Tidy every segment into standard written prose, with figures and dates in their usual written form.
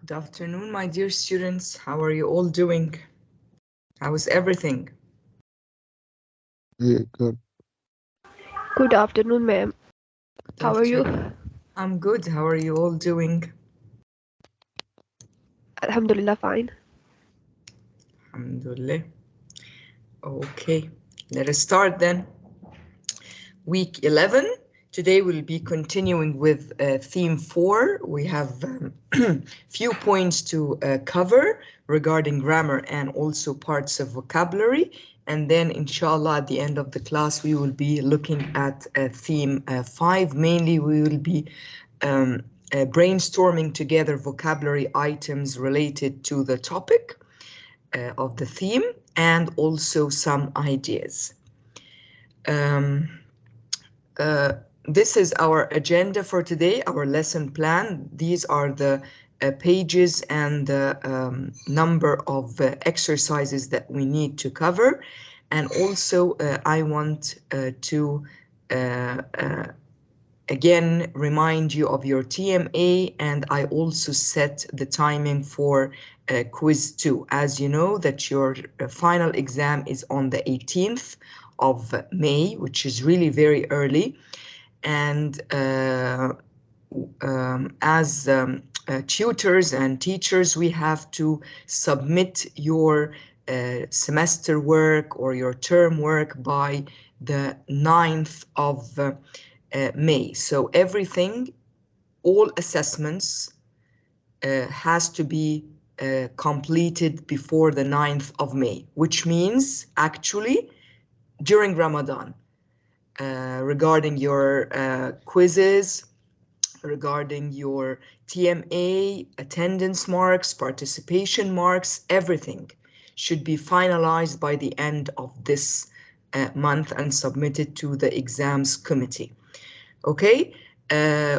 Good afternoon, my dear students. How are you all doing? How is everything? Good. Good afternoon, ma'am. Good How are you? afternoon. I'm good. How are you all doing? Alhamdulillah, fine. Alhamdulillah. Okay, let us start then. Week 11. Today we'll be continuing with theme 4. We have few points to cover regarding grammar and also parts of vocabulary. And then inshallah at the end of the class we will be looking at theme 5. Mainly we will be brainstorming together vocabulary items related to the topic of the theme and also some ideas. This is our agenda for today, our lesson plan. These are the pages and the number of exercises that we need to cover. And also I want to again remind you of your TMA, and I also set the timing for quiz 2. As you know that your final exam is on the 18th of May, which is really very early. And as tutors and teachers, we have to submit your semester work or your term work by the 9th of May. So everything, all assessments has to be completed before the 9th of May, which means actually during Ramadan. Regarding your quizzes, regarding your TMA, attendance marks, participation marks, everything should be finalized by the end of this month and submitted to the exams committee. Okay,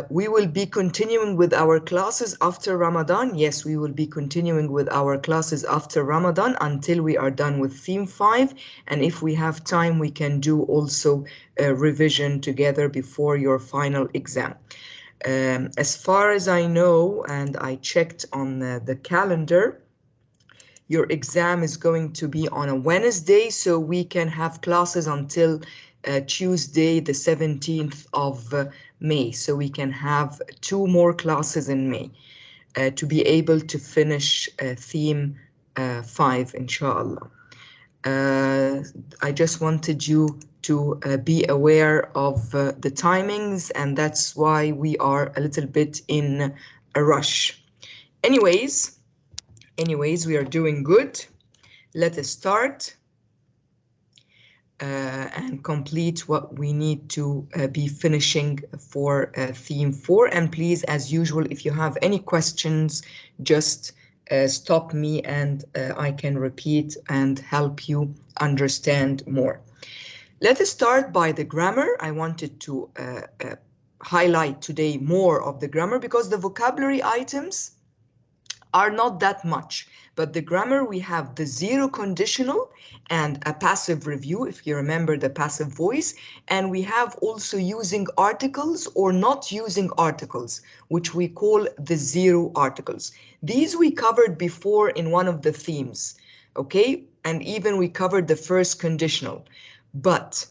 we will be continuing with our classes after Ramadan. Yes, we will be continuing with our classes after Ramadan until we are done with theme 5. And if we have time, we can do also a revision together before your final exam. As far as I know, and I checked on the calendar, your exam is going to be on a Wednesday, so we can have classes until Tuesday, the 17th of May. So we can have 2 more classes in May to be able to finish theme 5, inshallah. I just wanted you to be aware of the timings, and that's why we are a little bit in a rush. Anyways, we are doing good. Let us start and complete what we need to be finishing for theme 4. And please, as usual, if you have any questions, just stop me and I can repeat and help you understand more. Let us start by the grammar. I wanted to highlight today more of the grammar because the vocabulary items are not that much, but the grammar, we have the zero conditional and a passive review, if you remember the passive voice, and we have also using articles or not using articles, which we call the zero articles. These we covered before in one of the themes, okay? And even we covered the first conditional, but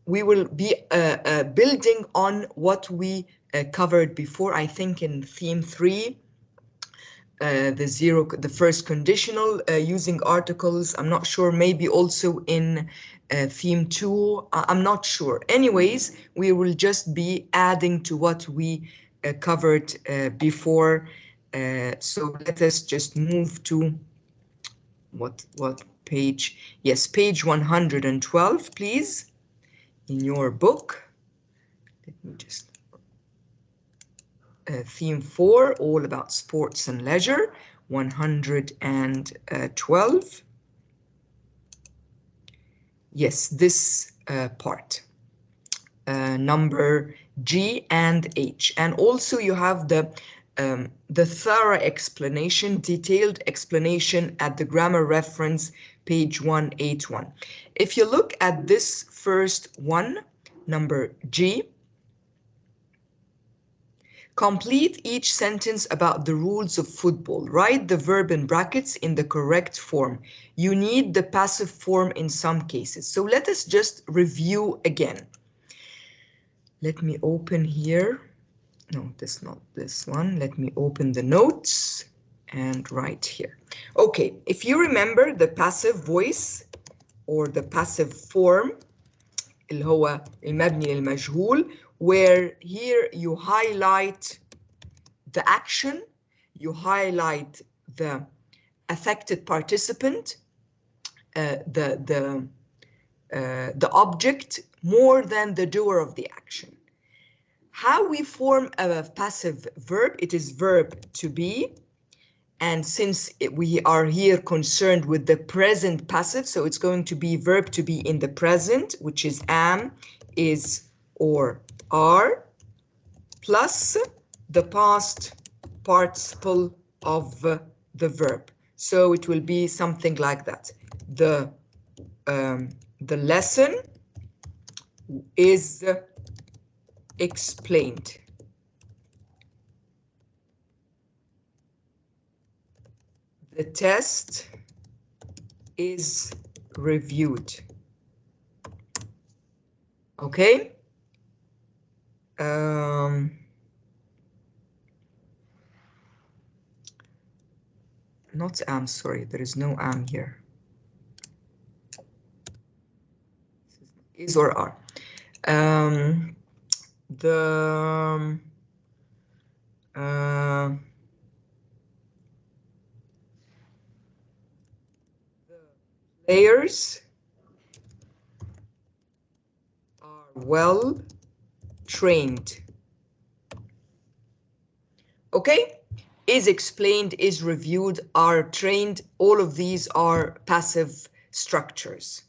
we will be building on what we covered before, I think in theme 3, the first conditional using articles. I'm not sure, maybe also in theme 2, I'm not sure. Anyways, we will just be adding to what we covered before. So let us just move to what page? Yes, page 112, please, in your book. Let me just theme 4, all about sports and leisure, 112. Yes, this part, number G and H. And also you have the thorough explanation, detailed explanation at the grammar reference, page 181. If you look at this first one, number G, Complete each sentence about the rules of football. Write the verb in brackets in the correct form. You need the passive form in some cases. So let us just review again. Let me open here. No, this not this one. Let me open the notes and write here. Okay, if you remember the passive voice or the passive form, اللي هو المبني للمجهول, where here you highlight the action, you highlight the affected participant, the object more than the doer of the action. How we form a passive verb? It is verb to be. And since we are here concerned with the present passive, so it's going to be verb to be in the present, which is am, is, or are, plus the past participle of the verb. So it will be something like that. The lesson is explained. The test is reviewed. Okay? Not am, sorry, there is no am here. Is or are. The players are well trained. Okay? Is explained, is reviewed, are trained. All of these are passive structures.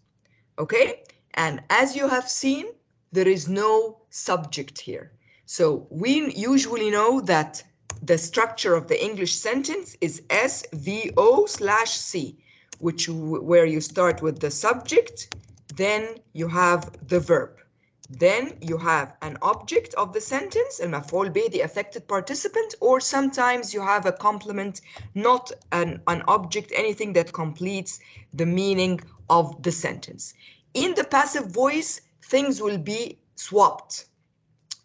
Okay? And as you have seen, there is no subject here. So we usually know that the structure of the English sentence is SVO/C, where you start with the subject, then you have the verb. Then you have an object of the sentence, المفعول به, the affected participant, or sometimes you have a complement, not an object, anything that completes the meaning of the sentence. In the passive voice, things will be swapped,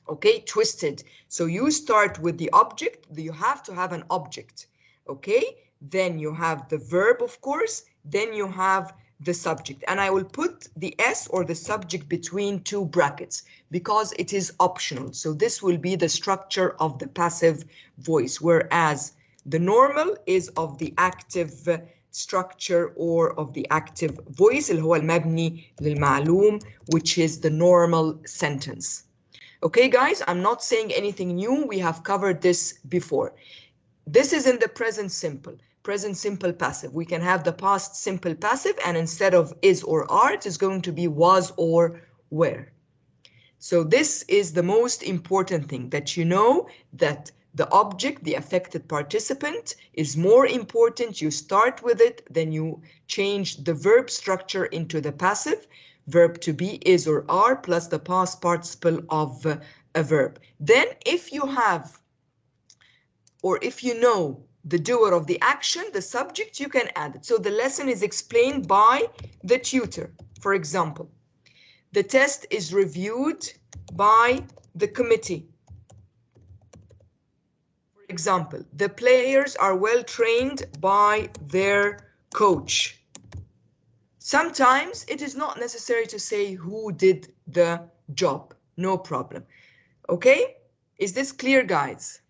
okay, twisted. So you start with the object, you have to have an object, okay? Then you have the verb, of course, then you have the subject. And I will put the S or the subject between two brackets because it is optional. So this will be the structure of the passive voice, whereas the normal is of the active structure or of the active voice, اللي هو المبني للمعلوم, which is the normal sentence. Okay, guys, I'm not saying anything new. We have covered this before. This is in the present simple passive. We can have the past simple passive, and instead of is or are, it is going to be was or were. So this is the most important thing, that you know that the object, the affected participant, is more important. You start with it, then you change the verb structure into the passive. Verb to be, is or are, plus the past participle of a verb. Then if you have, or if you know the doer of the action, the subject, you can add it. So the lesson is explained by the tutor. For example, the test is reviewed by the committee. For example, the players are well trained by their coach. Sometimes it is not necessary to say who did the job. No problem. Okay? Is this clear, guys?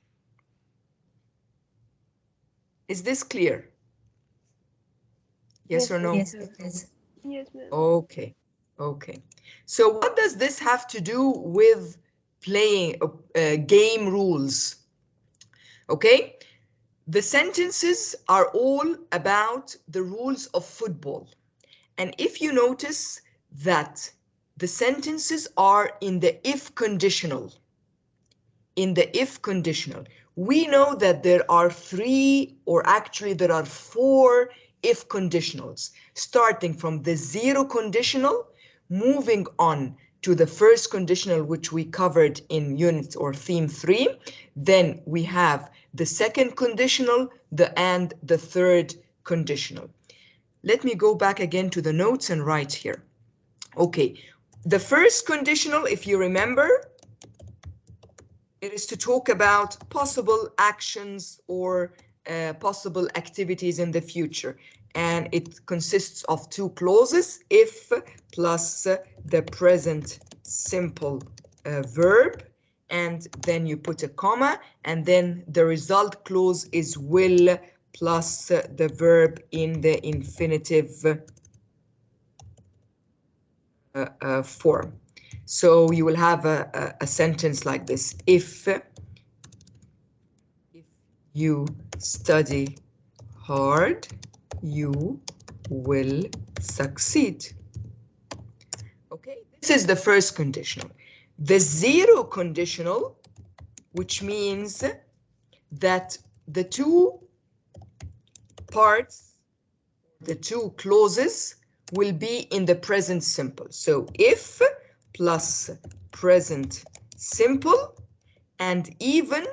Is this clear? Yes or no? Yes, yes, ma'am. Okay. Okay. So what does this have to do with playing game rules? Okay? The sentences are all about the rules of football. And if you notice that the sentences are in the if conditional, we know that there are three, or actually there are four if conditionals, starting from the zero conditional, moving on to the first conditional, which we covered in unit or theme 3. Then we have the second conditional, and the third conditional. Let me go back again to the notes and write here. Okay, the first conditional, if you remember, it is to talk about possible actions or possible activities in the future. And it consists of two clauses, if plus the present simple verb, and then you put a comma, and then the result clause is will plus the verb in the infinitive form. So you will have a sentence like this: if you study hard, you will succeed. Okay, this is the first conditional. The zero conditional, which means that the two parts, the two clauses, will be in the present simple. So if plus present simple, and even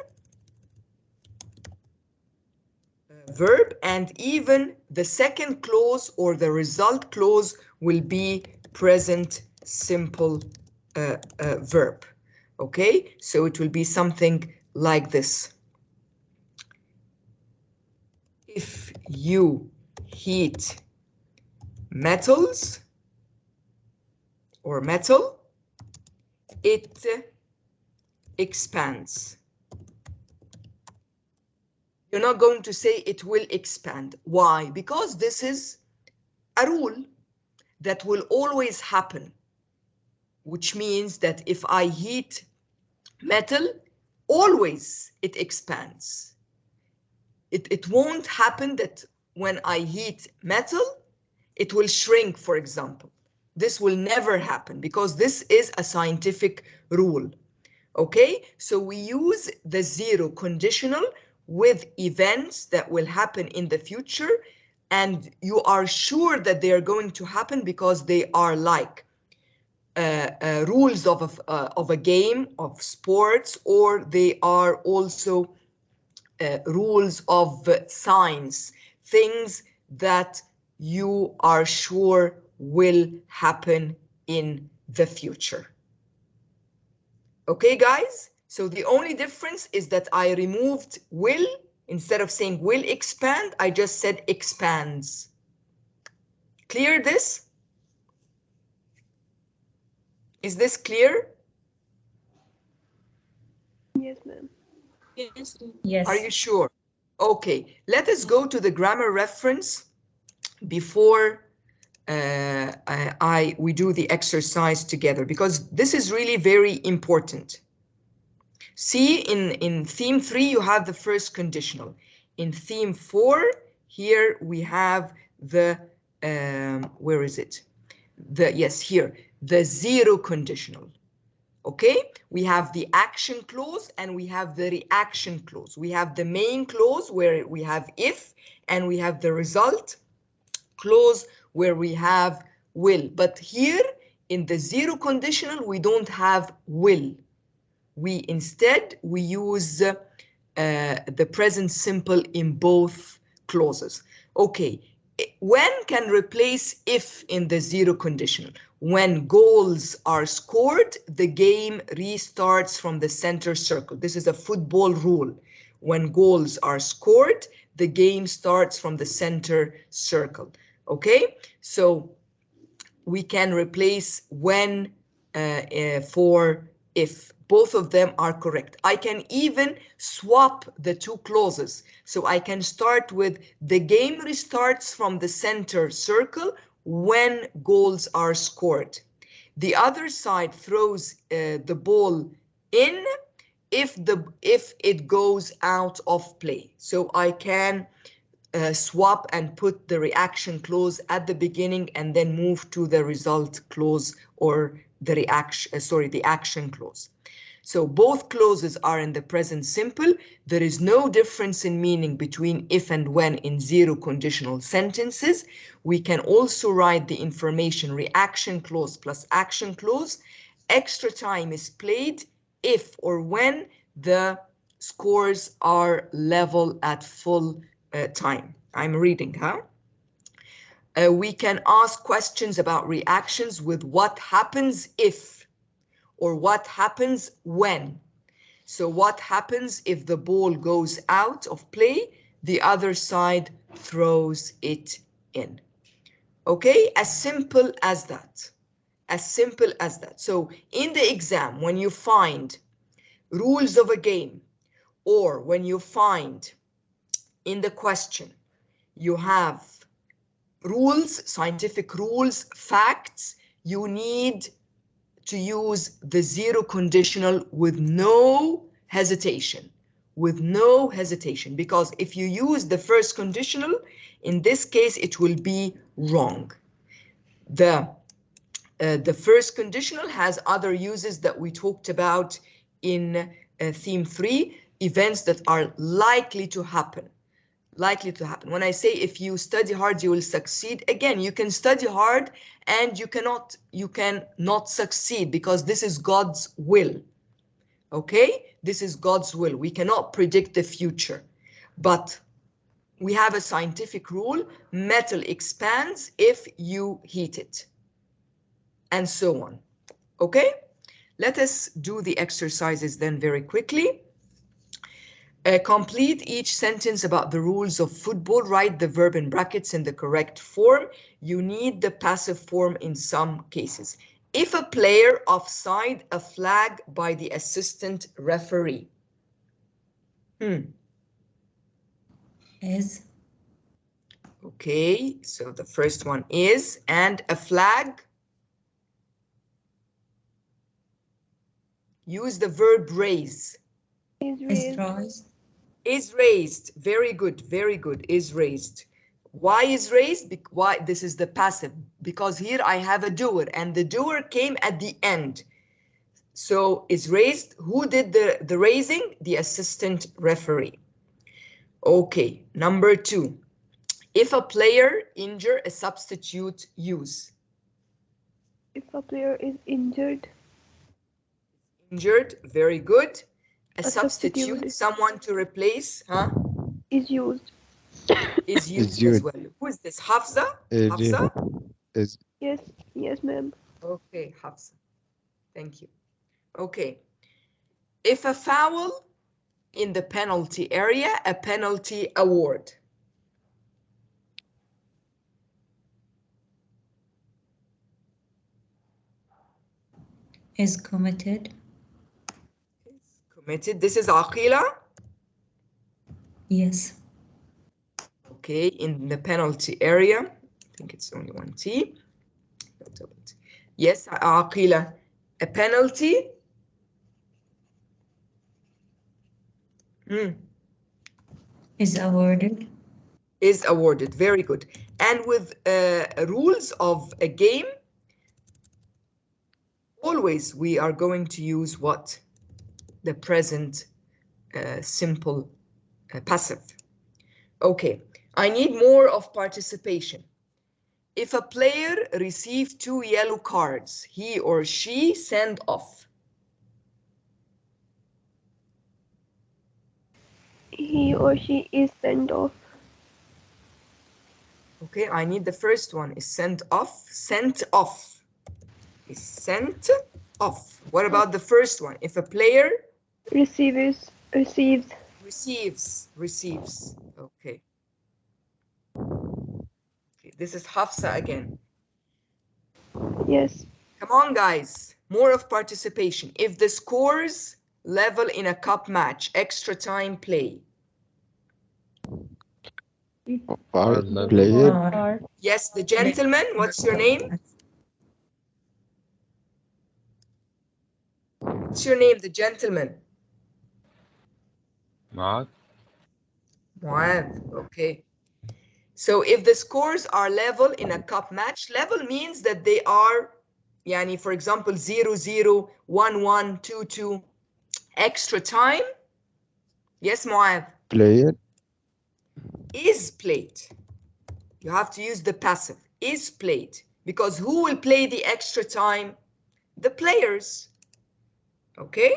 verb, and even the second clause or the result clause will be present simple verb. Okay, so it will be something like this: if you heat metals or metal, it expands. You're not going to say it will expand. Why? Because this is a rule that will always happen, which means that if I heat metal, always it expands. It won't happen that when I heat metal, it will shrink, for example. This will never happen because this is a scientific rule. Okay, so we use the zero conditional with events that will happen in the future, and you are sure that they are going to happen because they are like rules of a game of sports, or they are also rules of science, things that you are sure will happen in the future. Okay, guys? So the only difference is that I removed will. Instead of saying will expand, I just said expands. Clear this? Is this clear? Yes, ma'am. Yes. Yes. Are you sure? Okay, let us go to the grammar reference before we do the exercise together, because this is really very important. See, in theme 3, you have the first conditional. In theme 4, here we have the, where is it? Yes, here, the zero conditional. Okay, we have the action clause and we have the reaction clause. We have the main clause where we have if, and we have the result clause where we have will. But here in the zero conditional, we don't have will. We instead use the present simple in both clauses. Okay, when can replace if in the zero conditional? When goals are scored, the game restarts from the center circle. This is a football rule. When goals are scored, the game starts from the center circle. Okay, so we can replace when for if. Both of them are correct. I can even swap the two clauses. So I can start with the game restarts from the center circle when goals are scored. The other side throws the ball in if it goes out of play. So I can swap and put the reaction clause at the beginning and then move to the result clause or the the action clause. So both clauses are in the present simple. There is no difference in meaning between if and when in zero conditional sentences. We can also write the information reaction clause plus action clause extra time is played if or when the scores are level at full time. I'm reading, huh? We can ask questions about reactions with what happens if or what happens when. So what happens if the ball goes out of play, the other side throws it in. Okay, as simple as that. As simple as that. So in the exam, when you find rules of a game, or when you find in the question, you have rules, scientific rules, facts, you need to use the zero conditional with no hesitation. With no hesitation, because if you use the first conditional, in this case, it will be wrong. The first conditional has other uses that we talked about in theme 3, events that are likely to happen. Likely to happen. When I say if you study hard, you will succeed, again, you can study hard and you cannot succeed because this is God's will. Okay, this is God's will. We cannot predict the future, but we have a scientific rule: metal expands if you heat it, and so on. Okay, let us do the exercises then very quickly. Complete each sentence about the rules of football. Write the verb in brackets in the correct form. You need the passive form in some cases. If a player offside, a flag by the assistant referee. Is. Okay, so the first one is, and a flag. Use the verb raise. Is Is raised. raised. Is raised. Very good, very good. Is raised. Why is raised? Why? This is the passive, because here I have a doer and the doer came at the end. So is raised. Who did the raising? The assistant referee. Okay, number 2. If a player injure, a substitute use. If a player is injured, Injured, very good. A substitute. substitute, someone to replace, huh? Is used. Is used used. as well. Who is this? Hafsa? Is Hafsa? Yes, yes, ma'am. Okay, Hafsa. Thank you. Okay. If a foul in the penalty area, a penalty award. Is committed. Is committed. This is Aqila. Yes. Okay, in the penalty area. I think it's only one T. Yes, Aqila. A penalty. Is awarded. Is awarded. Very good. And with rules of a game, always we are going to use what? The present simple passive. Okay, I need more of participation. If a player received 2 yellow cards, he or she send off. He or she is sent off. Okay, I need the first one. Is sent off. Sent off. Is sent off. What about the first one? If a player Receives. receives. Okay. This is Hafsa again. Yes. Come on, guys. More of participation. If the scores level in a cup match, extra time play. player. Yes, the gentleman. What's your name? What's your name, the gentleman? Mu'ad. Mu'ad. Okay. So if the scores are level in a cup match, level means that they are, yani, for example, 0-0, 1-1, 2-2, extra time. Yes, Mu'ad. Player. Is played. You have to use the passive. Is played. Because who will play the extra time? the players. Okay?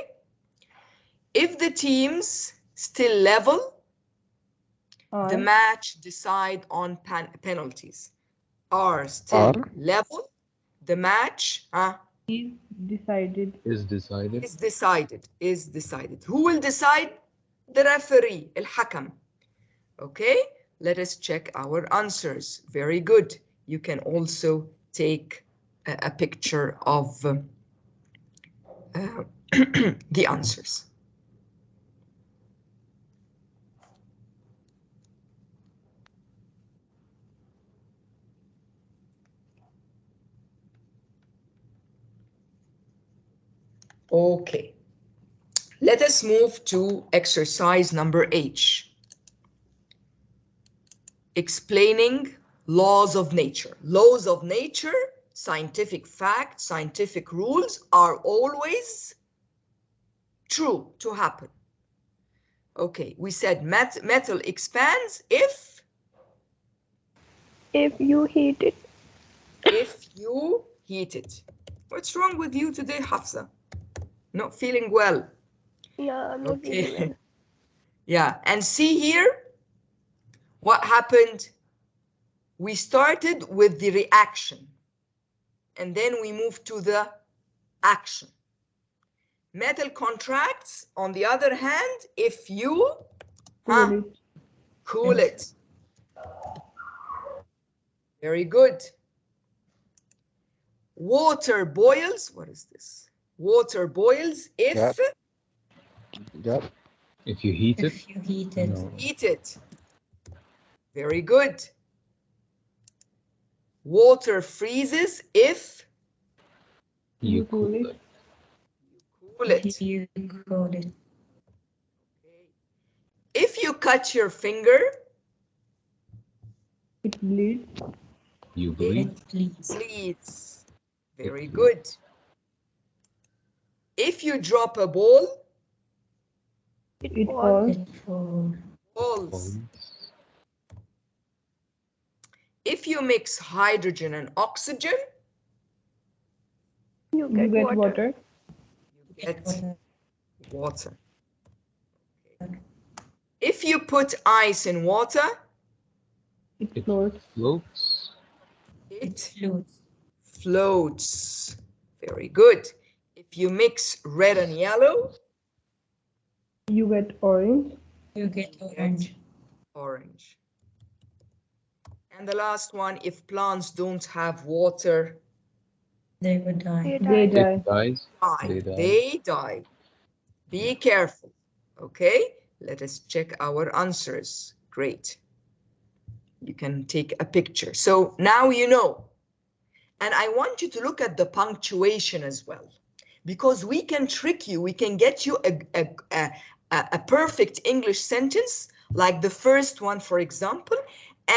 If the teams still level, the match decide on penalties. Are still level, the match Is decided. Is decided. Is decided. Who will decide? The referee, الحكم. Okay, let us check our answers. Very good. You can also take a picture of the answers. Okay, let us move to exercise number H. Explaining laws of nature. Laws of nature, scientific facts, scientific rules are always true to happen. Okay, we said metal expands if you heat it. If you heat it. What's wrong with you today, Hafsa? Not feeling well? Yeah, I'm not feeling well. Yeah, and see here what happened. We started with the reaction and then we moved to the action. Metal contracts, on the other hand, if you cool it. Very good. Water boils. What is this? Water boils if If you heat it. If you heat it. No. heat it. Very good. Water freezes if You cool it. cool it. If you cool it. If you cut your finger, It bleeds. You bleed. It bleeds. bleeds. Very good. If you drop a ball, It falls. It falls. falls. If you mix hydrogen and oxygen, You You get get water. you get water. If you put ice in water, It floats. Floats. it Floats. floats. Very good. If you mix red and yellow, You get orange. You get orange. orange. And the last one, if plants don't have water, They would die. They die. It dies. die. They die. Be careful. Okay, let us check our answers. Great. You can take a picture. So now you know. And I want you to look at the punctuation as well, because we can trick you. We can get you a perfect English sentence, like the first one, for example,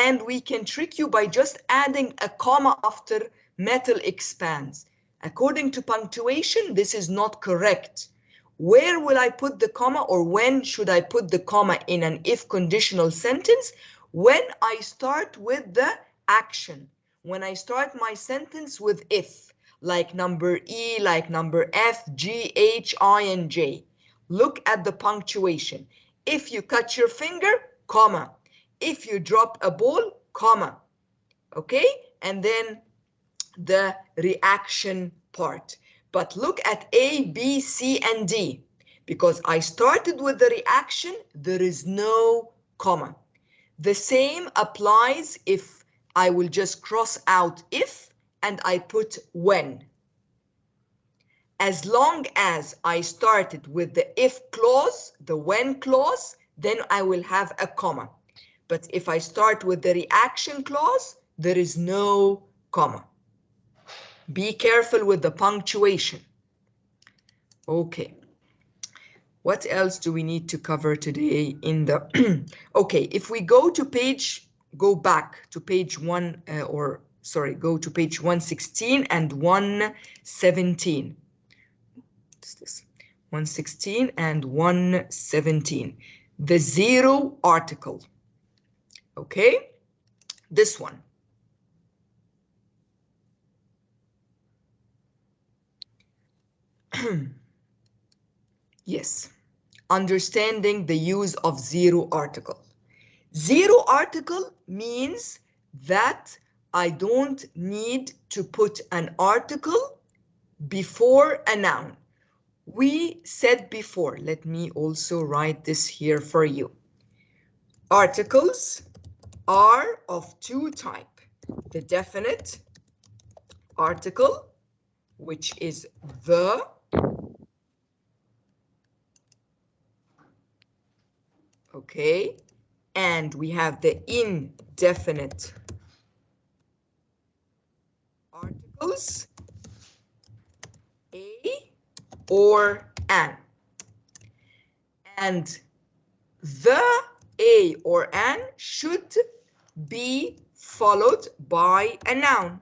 and we can trick you by just adding a comma after metal expands. According to punctuation, this is not correct. Where will I put the comma, or when should I put the comma in an if conditional sentence? When I start with the action. When I start my sentence with if, like number E, like number F, G, H, I, and J. Look at the punctuation. If you cut your finger, comma. If you drop a ball, comma. Okay? And then the reaction part. But look at A, B, C, and D. Because I started with the reaction, there is no comma. The same applies if I will just cross out if and I put when. As long as I started with the if clause, the when clause, then I will have a comma. But if I start with the reaction clause, there is no comma. Be careful with the punctuation. Okay. What else do we need to cover today in the... Okay, if we go to go back to page go to page 116 and 117. What's this? 116 and 117. The zero article. Okay, this one. Yes, understanding the use of zero article. Zero article means that I don't need to put an article before a noun. We said before, let me also write this here for you. Articles are of two types. The definite article, which is the, okay, and we have the indefinite articles, a or an. And the, a, or an should be followed by a noun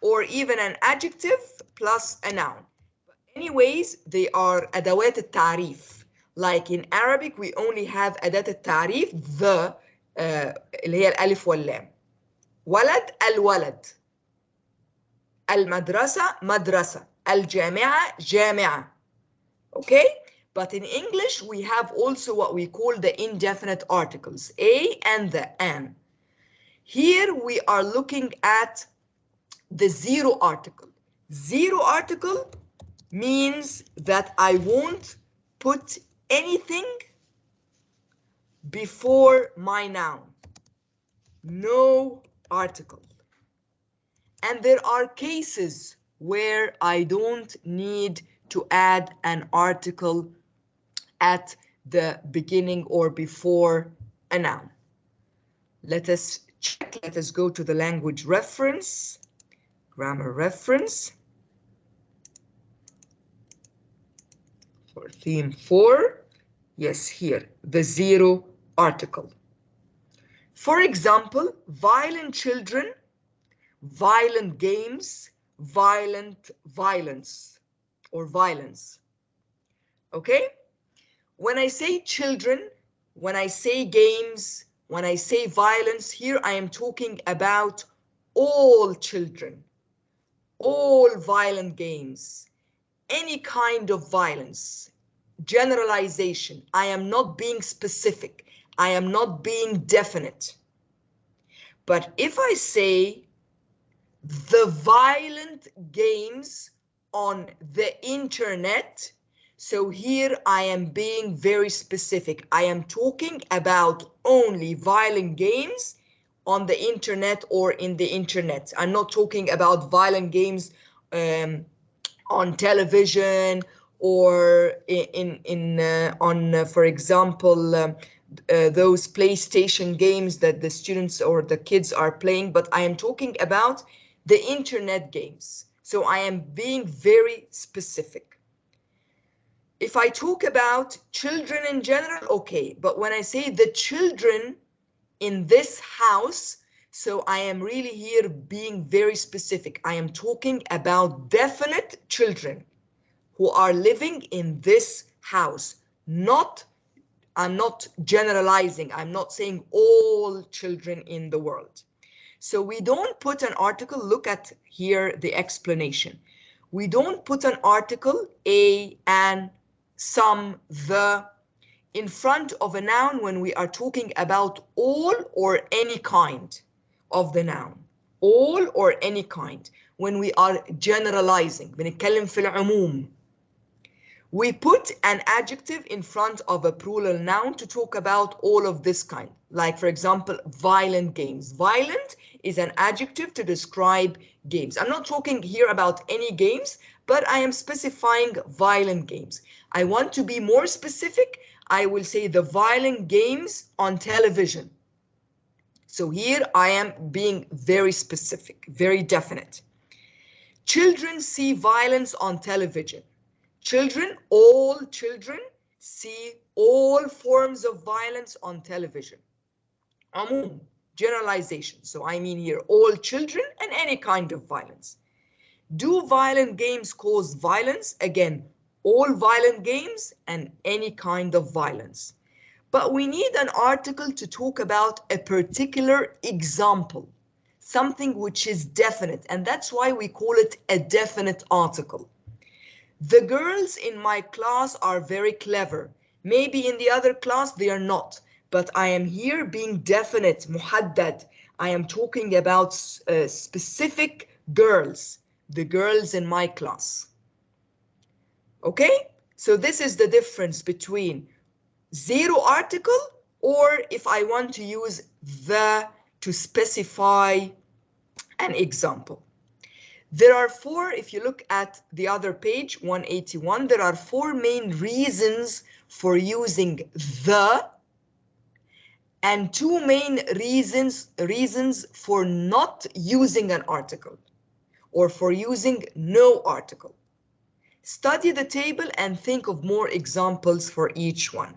or even an adjective plus a noun. But anyways, they are أدوات التعريف. Like in Arabic, we only have أداة التعريف the اللي هي الألف واللام. ولد الولد. المدرسة مدرسة. الجامعة جامعة. Okay? But in English, we have also what we call the indefinite articles, a and the an. Here we are looking at the zero article. Zero article means that I won't put anything before my noun. No article. And there are cases where I don't need to add an article at the beginning or before a noun. Let us check. Let us go to the language reference, grammar reference for theme 4. Yes, here, the zero article. For example, violent children, violent games, violent violence or violence. Okay? When I say children, when I say games, when I say violence, here I am talking about all children, all violent games, any kind of violence, generalization. I am not being specific. I am not being definite. But if I say the violent games on the internet, so here I am being very specific. I am talking about only violent games on the internet or in the internet. I'm not talking about violent games on television or on for example, those PlayStation games that the students or the kids are playing, but I am talking about the internet games. So I am being very specific. If I talk about children in general, okay, but when I say the children in this house, so I am really here being very specific. I am talking about definite children who are living in this house. I'm not generalizing. I'm not saying all children in the world. So we don't put an article. Look at here the explanation. We don't put an article, a, an, some, the, in front of a noun when we are talking about all or any kind of the noun. All or any kind. When we are generalizing, بنتكلم في العموم. We put an adjective in front of a plural noun to talk about all of this kind. Like, for example, violent games. Violent is an adjective to describe games. I'm not talking here about any games, but I am specifying violent games. I want to be more specific. I will say the violent games on television. So here I am being very specific, very definite. Children see violence on television. Children, all children see all forms of violence on television. عموم, generalization. So I mean here all children and any kind of violence. Do violent games cause violence? Again, all violent games and any kind of violence. But we need an article to talk about a particular example, something which is definite, and that's why we call it a definite article. The girls in my class are very clever. Maybe in the other class they are not, but I am here being definite, muhaddad. I am talking about specific girls, the girls in my class. Okay, so this is the difference between zero article, or if I want to use the to specify an example. There are four, if you look at the other page, 181, there are four main reasons for using the, and two main reasons for not using an article, or for using no article. Study the table and think of more examples for each one.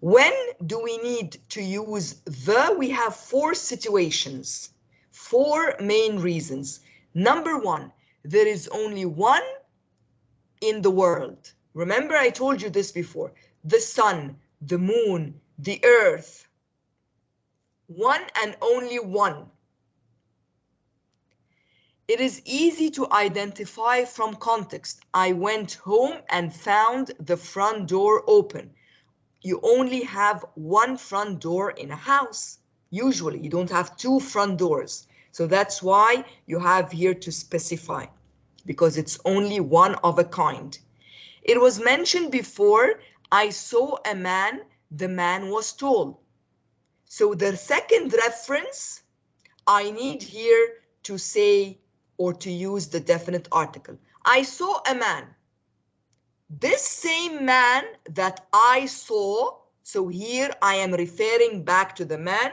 When do we need to use the? We have four situations, four main reasons. Number one, there is only one in the world. Remember, I told you this before. The sun, the moon, the earth. One and only one. It is easy to identify from context. I went home and found the front door open. You only have one front door in a house. Usually, you don't have two front doors. So that's why you have here to specify, because it's only one of a kind. It was mentioned before, I saw a man, the man was tall. So the second reference, I need here to say or to use the definite article. I saw a man. This same man that I saw, so here I am referring back to the man,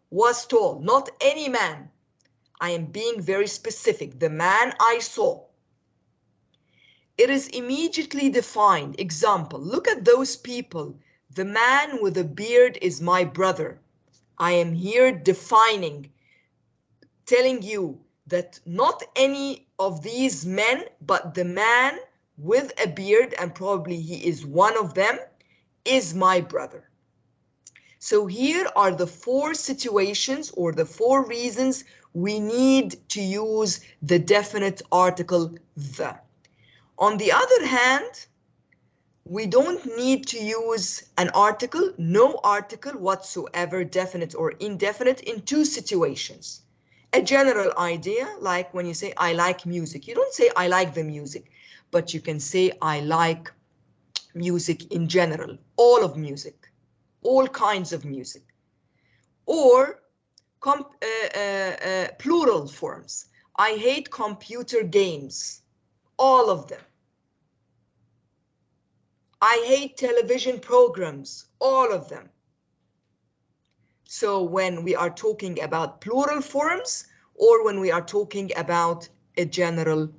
was tall, not any man. I am being very specific, the man I saw. It is immediately defined. Example, look at those people. The man with a beard is my brother. I am here defining, telling you that not any of these men, but the man with a beard, and probably he is one of them, is my brother. So here are the four situations or the four reasons we need to use the definite article the. On the other hand, we don't need to use an article, no article whatsoever, definite or indefinite, in two situations. A general idea, like when you say, I like music. You don't say, I like the music, but you can say, I like music in general, all of music, all kinds of music. Or plural forms. I hate computer games, all of them. I hate television programs, all of them. So when we are talking about plural forms, or when we are talking about a general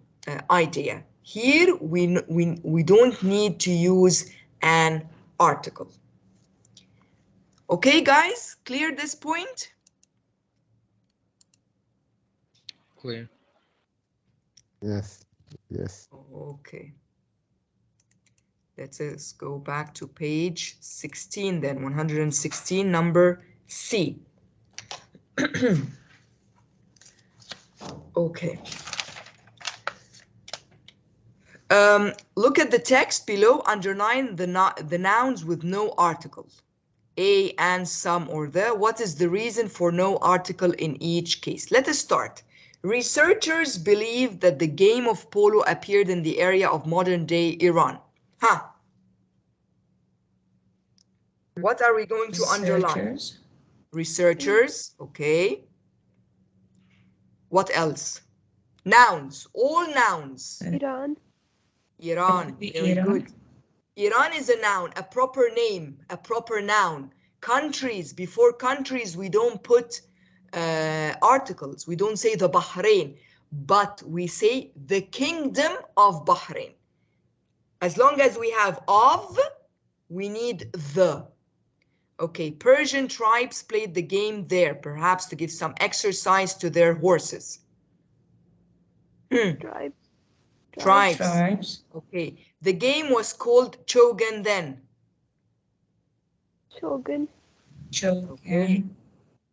idea, here we don't need to use an article. Okay, guys, clear this point? Clear. Yes, yes. Okay. Let's go back to page 16 then, 116, number C. Okay. Look at the text below, underline the nouns with no articles. A, and, some, or the. What is the reason for no article in each case? Let us start. Researchers believe that the game of polo appeared in the area of modern-day Iran. Huh. What are we going to underline? Researchers, okay. What else? Nouns, all nouns. Iran. Iran, very good. Iran is a noun, a proper name, a proper noun. Countries, before countries, we don't put articles. We don't say the Bahrain, but we say the Kingdom of Bahrain. As long as we have of, we need the. Okay, Persian tribes played the game there, perhaps to give some exercise to their horses. Tribes. Okay, the game was called Chogan then. Shogun. Okay.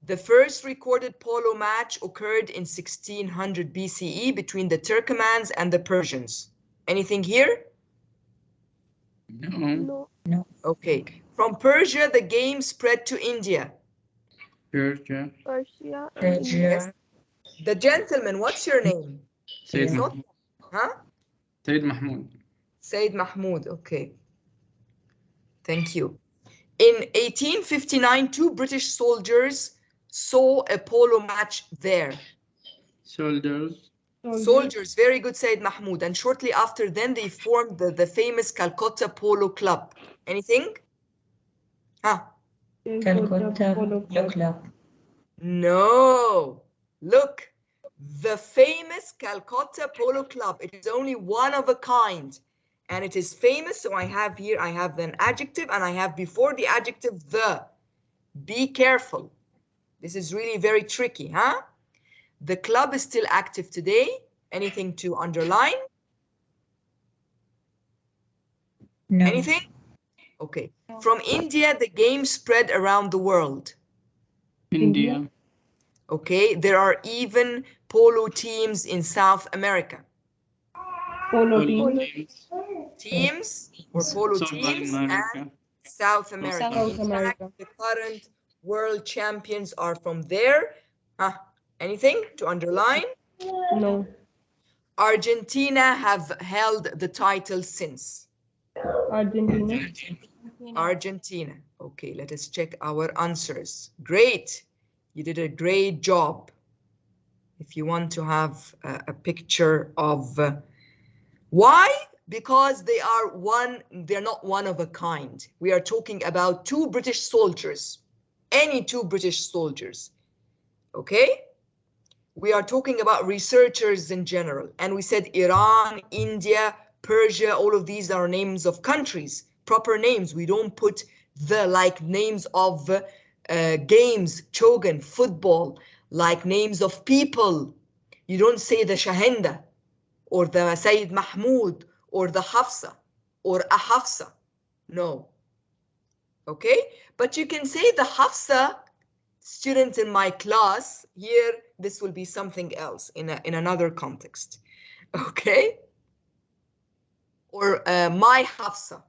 The first recorded polo match occurred in 1600 BCE between the Turkomans and the Persians. Anything here? No. No. Okay. From Persia, the game spread to India. Persia. Persia and India. Persia. The gentleman, what's your name? Said Yeah. Mahmoud. Huh? Said Mahmoud. Said Mahmoud. Okay. Thank you. In 1859, two British soldiers saw a polo match there. Soldiers. Soldiers, very good, Said Mahmoud. And shortly after then, they formed the famous Calcutta Polo Club. Anything? Huh? Calcutta Polo Club. No. Look, the famous Calcutta Polo Club. It is only one of a kind. And it is famous. So I have here, I have an adjective and I have before the adjective the. Be careful. This is really very tricky, huh? The club is still active today. Anything to underline? No. Anything? Okay. From India, the game spread around the world. India. Okay. There are even polo teams in South America. Polo Polo team. teams. Teams or polo South teams America. and South America. South In fact, America. the current world champions are from there. Huh? Anything to underline? No. Argentina have held the title since. Argentina. Argentina. Okay, let us check our answers. Great. You did a great job. If you want to have a picture of why? Because they're not one of a kind. We are talking about two British soldiers, any two British soldiers. Okay? We are talking about researchers in general. And we said Iran, India, Persia, all of these are names of countries, proper names. We don't put the like names of games, chogan, football, like names of people. You don't say the Shahenda or the Sayyid Mahmoud or the Hafsa or a Hafsa. No. Okay? But you can say the Hafsa student in my class. Here, this will be something else in another context. Okay? Or my Hafsa,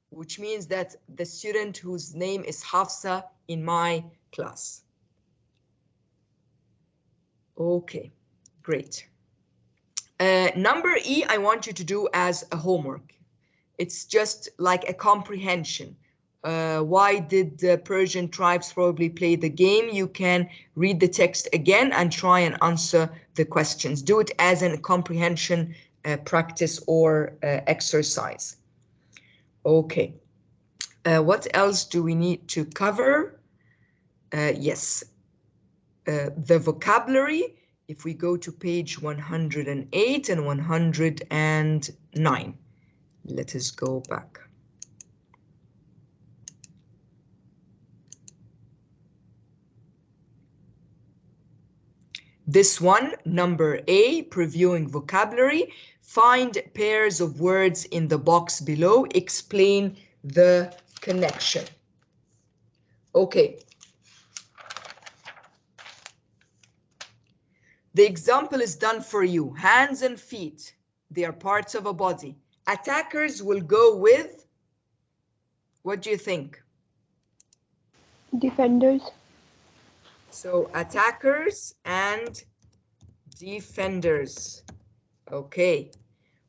which means that the student whose name is Hafsa in my class. Okay, great. Number E, I want you to do as a homework. It's just like a comprehension. Why did the Persian tribes probably play the game? You can read the text again and try and answer the questions. Do it as a comprehension practice or exercise. Okay. What else do we need to cover? Yes. The vocabulary, if we go to page 108 and 109. Let us go back. This one, number A, previewing vocabulary. Find pairs of words in the box below. Explain the connection. Okay. The example is done for you. Hands and feet, they are parts of a body. Attackers will go with, what do you think? Defenders. So attackers and defenders. Okay.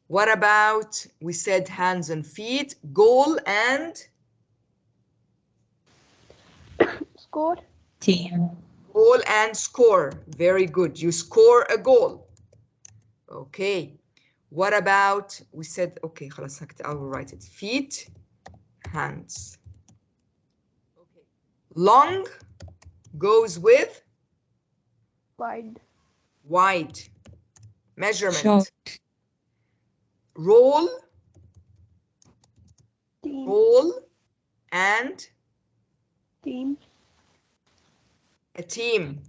What about, we said hands and feet, goal and? Score. Team. Goal and score. Very good. You score a goal. Okay. What about, we said, okay, خلاص I will write it. Feet, hands. Okay. Long goes with? Wide. Wide. Measurement. Short. Roll, Team. goal, and? Team. A team.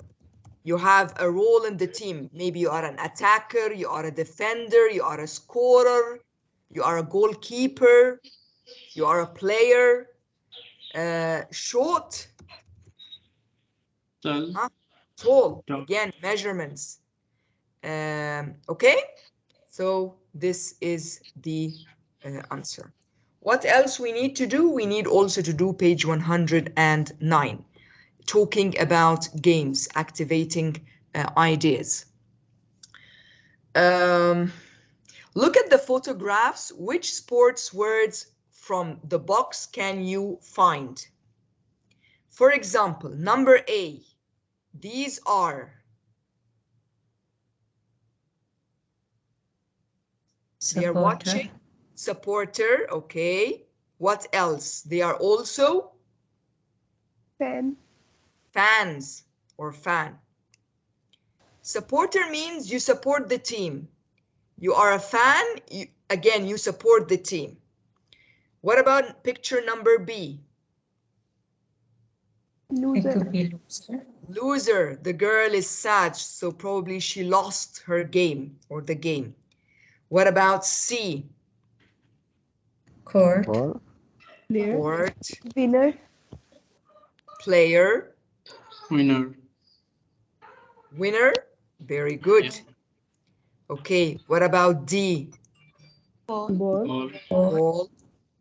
You have a role in the team. Maybe you are an attacker, you are a defender, you are a scorer, you are a goalkeeper, you are a player. Short. Tall. Huh? Tall. Tall. Again, measurements. Okay, so this is the answer. What else we need to do? We need also to do page 109, talking about games, activating ideas. Look at the photographs. Which sports words from the box can you find? For example, number A, these are they are watching. Supporter, okay. What else? They are also Fan. fans or fan. Supporter means you support the team. You are a fan, again, you support the team. What about picture number B? It Loser. could be loser. Loser, the girl is sad, so probably she lost her game or the game. What about C? Court. Or Player. Court, Winner. player, Winner. winner, very good. Yeah. Okay, what about D? Ball. Ball. Ball,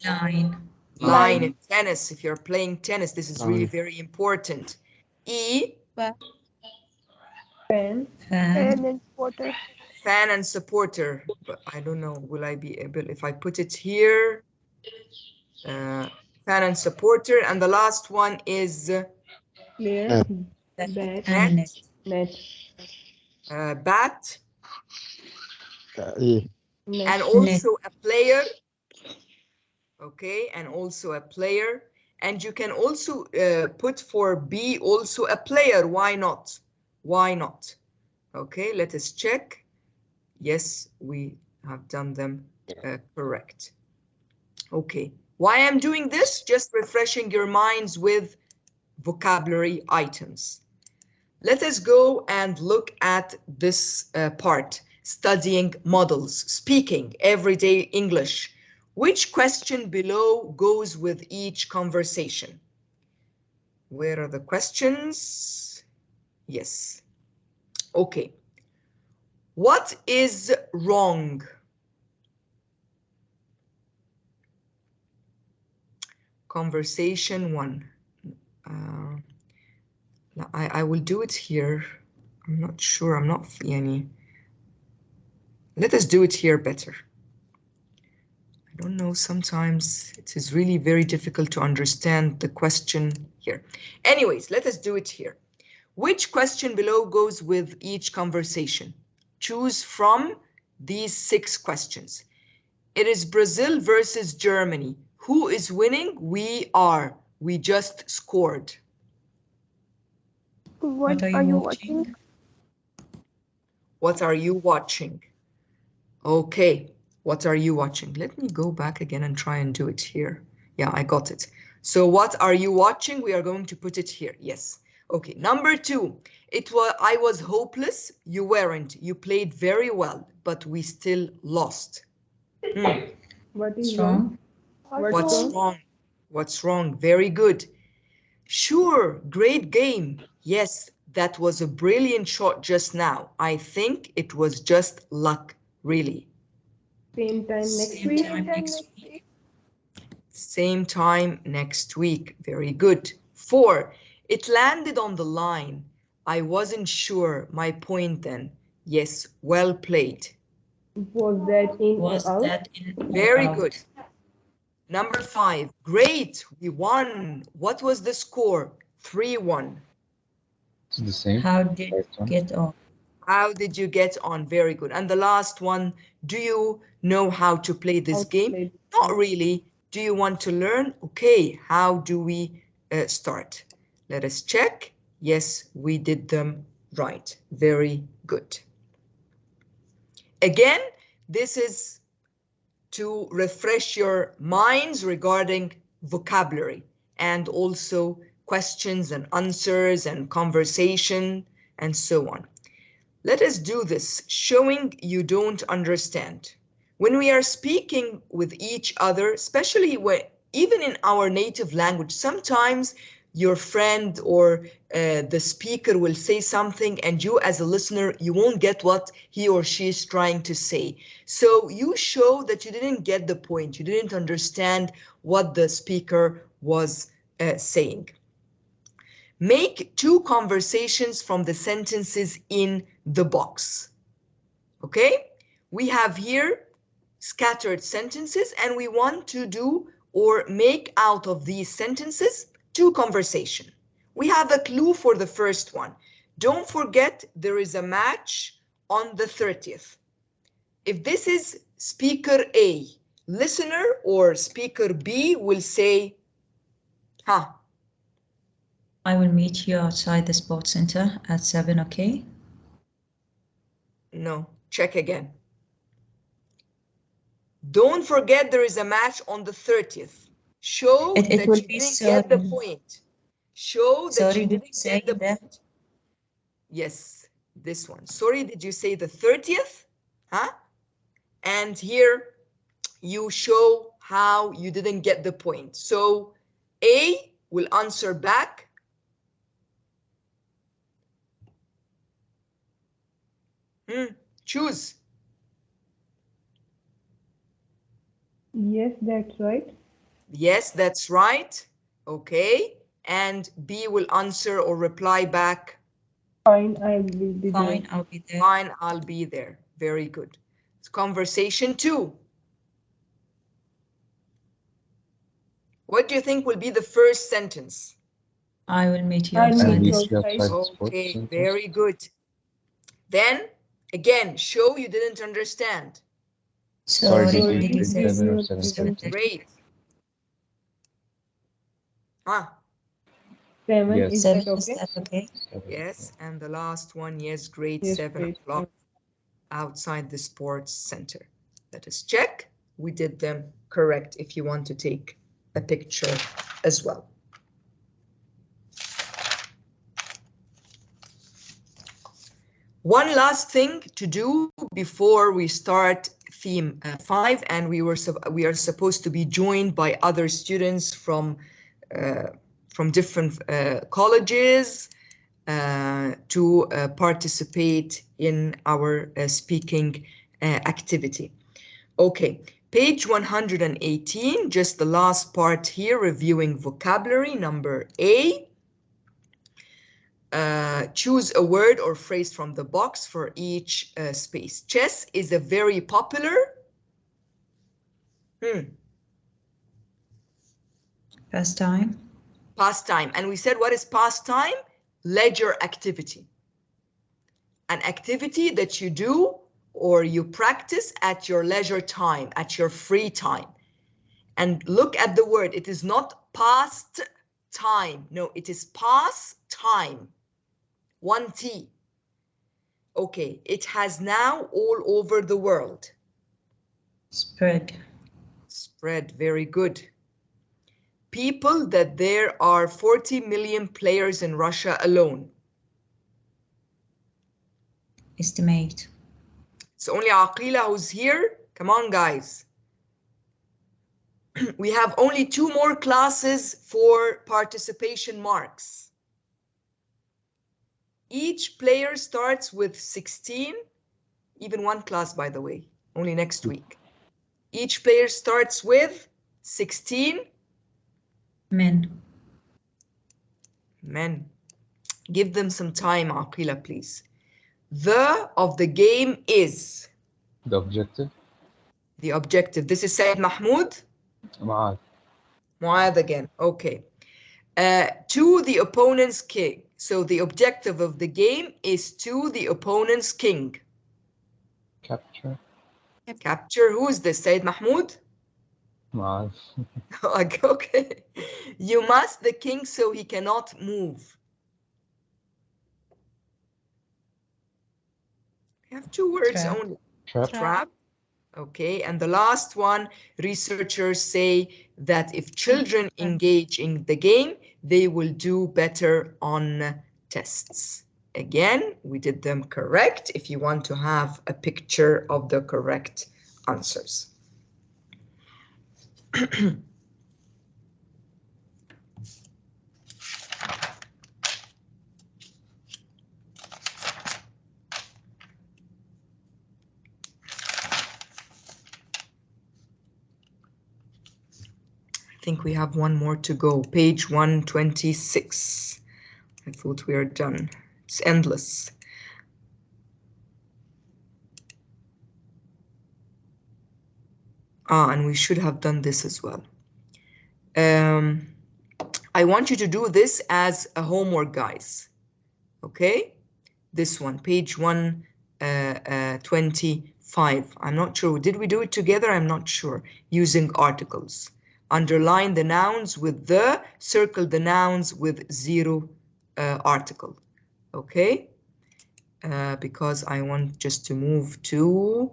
Line. line in tennis. If you're playing tennis, this is really Line. very important. E, Fan. Fan. Fan and supporter. fan and supporter, but I don't know, will I be able, if I put it here, fan and supporter, and the last one is Player. Net. Bat. And net. Net. bat, E. Net. and also a player, okay, and also a player, and you can also put for B also a player, why not? Why not? Okay, let us check. Yes, we have done them correct. Okay, why I'm doing this? Just refreshing your minds with vocabulary items. Let us go and look at this part, studying models, speaking, everyday English. Which question below goes with each conversation? Where are the questions? Yes. Okay. What is wrong? Conversation 1. I will do it here. I'm not sure. I'm not yani. Let us do it here better. I don't know. Sometimes it is really very difficult to understand the question here. Anyways, let us do it here. Which question below goes with each conversation? Choose from these 6 questions. It is Brazil versus Germany. Who is winning? We are. We just scored. What are you watching? What are you watching? Okay, what are you watching? Let me go back again and try and do it here. Yeah, I got it. So what are you watching? We are going to put it here. Yes. Okay, number 2. I was hopeless. You weren't. You played very well, but we still lost. What is Strong. wrong? What's wrong? What's wrong? Very good. Sure, great game. Yes, that was a brilliant shot just now. I think it was just luck, really. Same time next Same week. time next week. Same time next week. Very good. 4, it landed on the line. I wasn't sure. My point then. Yes, well played. Was that in Was or out? that in or Very out? good. Number 5, great. We won. What was the score? 3-1. It's the same. How did you get on? How did you get on? Very good. And the last one, do you know how to play this game? Not really. Do you want to learn? Okay, how do we start? Let us check. Yes, we did them right. Very good. Again, this is to refresh your minds regarding vocabulary and also questions and answers and conversation and so on. Let us do this, showing you don't understand. When we are speaking with each other, especially even in our native language, sometimes your friend or the speaker will say something and you as a listener, you won't get what he or she is trying to say. So you show that you didn't get the point. You didn't understand what the speaker was saying. Make 2 conversations from the sentences in the box. Okay? We have here scattered sentences and we want to do or make out of these sentences 2 conversations. We have a clue for the first one. Don't forget there is a match on the 30th. If this is speaker A, listener or speaker B will say, I will meet you outside the sports center at 7, okay? No, check again. Don't forget there is a match on the 30th. Show that you didn't get the point. Show that you didn't get the point. Yes, this one. Sorry, did you say the 30th? And here you show how you didn't get the point. So A will answer back. Choose. Yes, that's right. Yes, that's right. Okay. And B will answer or reply back. Fine, I will be there. Fine, I'll be there. Fine, I'll be there. Very good. Conversation 2. What do you think will be the first sentence? I will meet you outside. Okay, very good. Then, again, show you didn't understand. Sorry, did you say 7 or 7:30? Great. 7, Yes. is 7, that is okay? that okay? Yes, and the last one, yes, great, Yes, 7 great. o'clock outside the sports center. Let us check. We did them correct if you want to take a picture as well. One last thing to do before we start theme 5, and we are supposed to be joined by other students from different colleges to participate in our speaking activity. Okay, page 118, just the last part here, reviewing vocabulary, number A. Choose a word or phrase from the box for each space. Chess is a very popular Pastime. Pastime. And we said, what is pastime? Leisure activity. An activity that you do or you practice at your leisure time, at your free time. And look at the word. It is not past time. No, it is pastime. 1 T. Okay, it has now all over the world. Spread. Spread, very good. People that there are 40 million players in Russia alone. Estimate. It's only Aqila who's here. Come on, guys. We have only 2 more classes for participation marks. Each player starts with 16, even 1 class, by the way, only next week. Each player starts with 16 men. Men. Give them some time, Aqila, please. The of the game is? The objective. The objective. This is Sayyid Mahmoud? Mu'adh. Mu'adh again. Okay. To the opponent's king. So the objective of the game is to the opponent's king. Capture. Capture. Who is this? Sayyid Mahmoud? Mu'adh. Okay. You must the king so he cannot move. We have 2 words Trap. only. Trap. Trap. Okay, and the last one, researchers say that if children engage in the game, they will do better on tests. Again, we did them correct if you want to have a picture of the correct answers. think we have one more to go. Page 126. I thought we are done. It's endless. And we should have done this as well. I want you to do this as a homework, guys. Okay? This one, page 125. I'm not sure. Did we do it together? I'm not sure. Using articles. Underline the nouns with the, circle the nouns with zero article. Okay? Because I want just to move to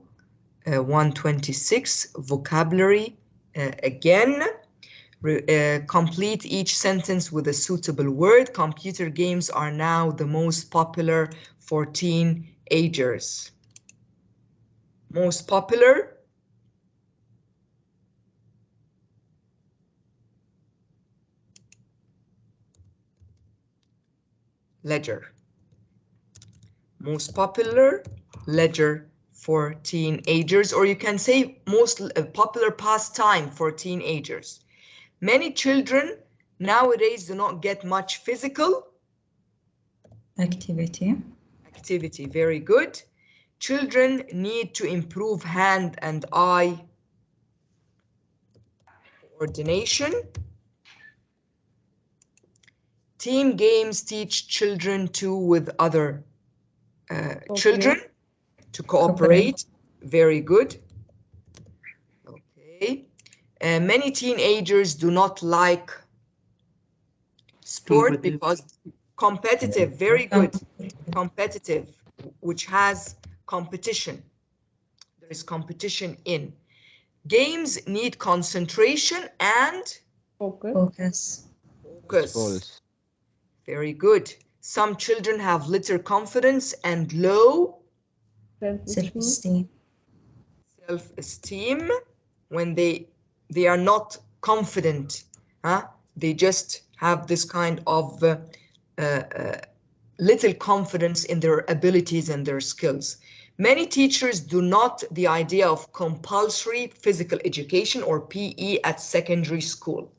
126, vocabulary. Again, complete each sentence with a suitable word. Computer games are now the most popular for teenagers. Most popular. Ledger. Most popular ledger for teenagers, or you can say most popular pastime for teenagers. Many children nowadays do not get much physical Activity. Very good. Children need to improve hand and eye coordination. Team games teach children to with other children to cooperate. Very good. Okay. Many teenagers do not like sport because competitive. Very good. Competitive, which has competition. There is competition in. Games need concentration and Focus. False. Very good. Some children have little confidence and low Self-esteem. self-esteem when they are not confident. They just have this kind of little confidence in their abilities and their skills. Many teachers do not the idea of compulsory physical education or PE at secondary school.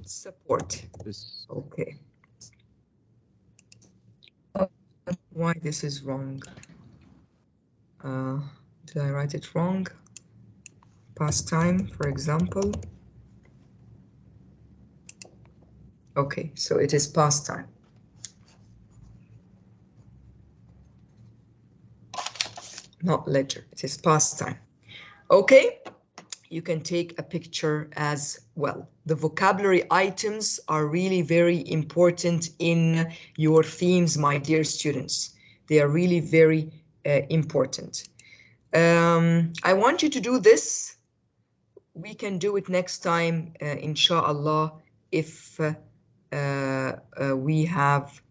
Support. Yes. Okay. Why this is wrong? Did I write it wrong? Pastime, for example. Okay, so it is pastime. Not ledger, it is pastime. Okay, you can take a picture as well. The vocabulary items are really very important in your themes, my dear students. They are really very important. I want you to do this. We can do it next time, inshallah, if we have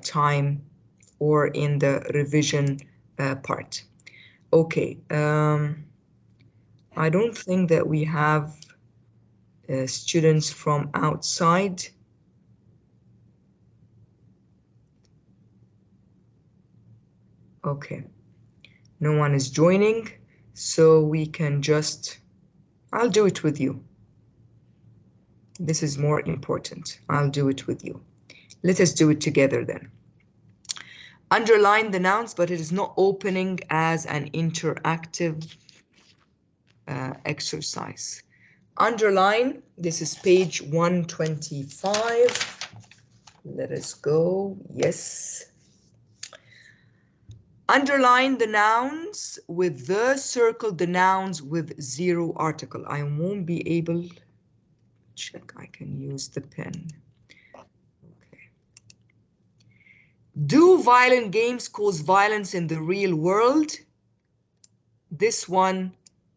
time or in the revision part. Okay, I don't think that we have students from outside. Okay, no one is joining, so we can just, I'll do it with you. This is more important. I'll do it with you. Let us do it together then. Underline the nouns, but it is not opening as an interactive exercise. Underline, this is page 125. Let us go, yes. Underline the nouns with the, circle the nouns with zero article. I won't be able to check, I can use the pen. Okay. Do violent games cause violence in the real world? This one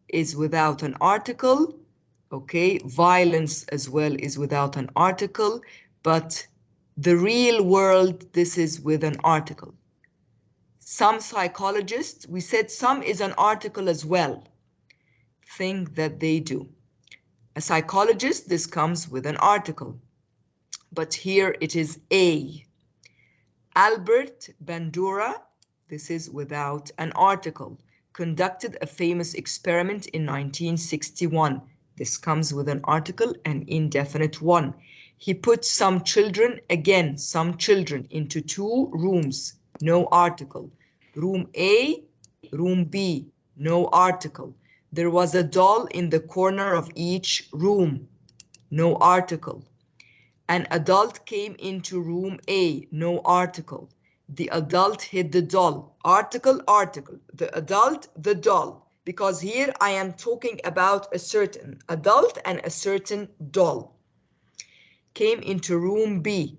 is without an article. Okay, violence as well is without an article, but the real world, this is with an article. Some psychologists, we said some is an article as well, think that they do. A psychologist, this comes with an article, but here it is a. Albert Bandura, this is without an article, conducted a famous experiment in 1961. This comes with an article, an indefinite one. He put some children, again, some children, into 2 rooms, no article. Room A, room B, no article. There was a doll in the corner of each room, no article. An adult came into room A, no article. The adult hid the doll, article, article. The adult, the doll. Because here I am talking about a certain adult and a certain doll. Came into room B.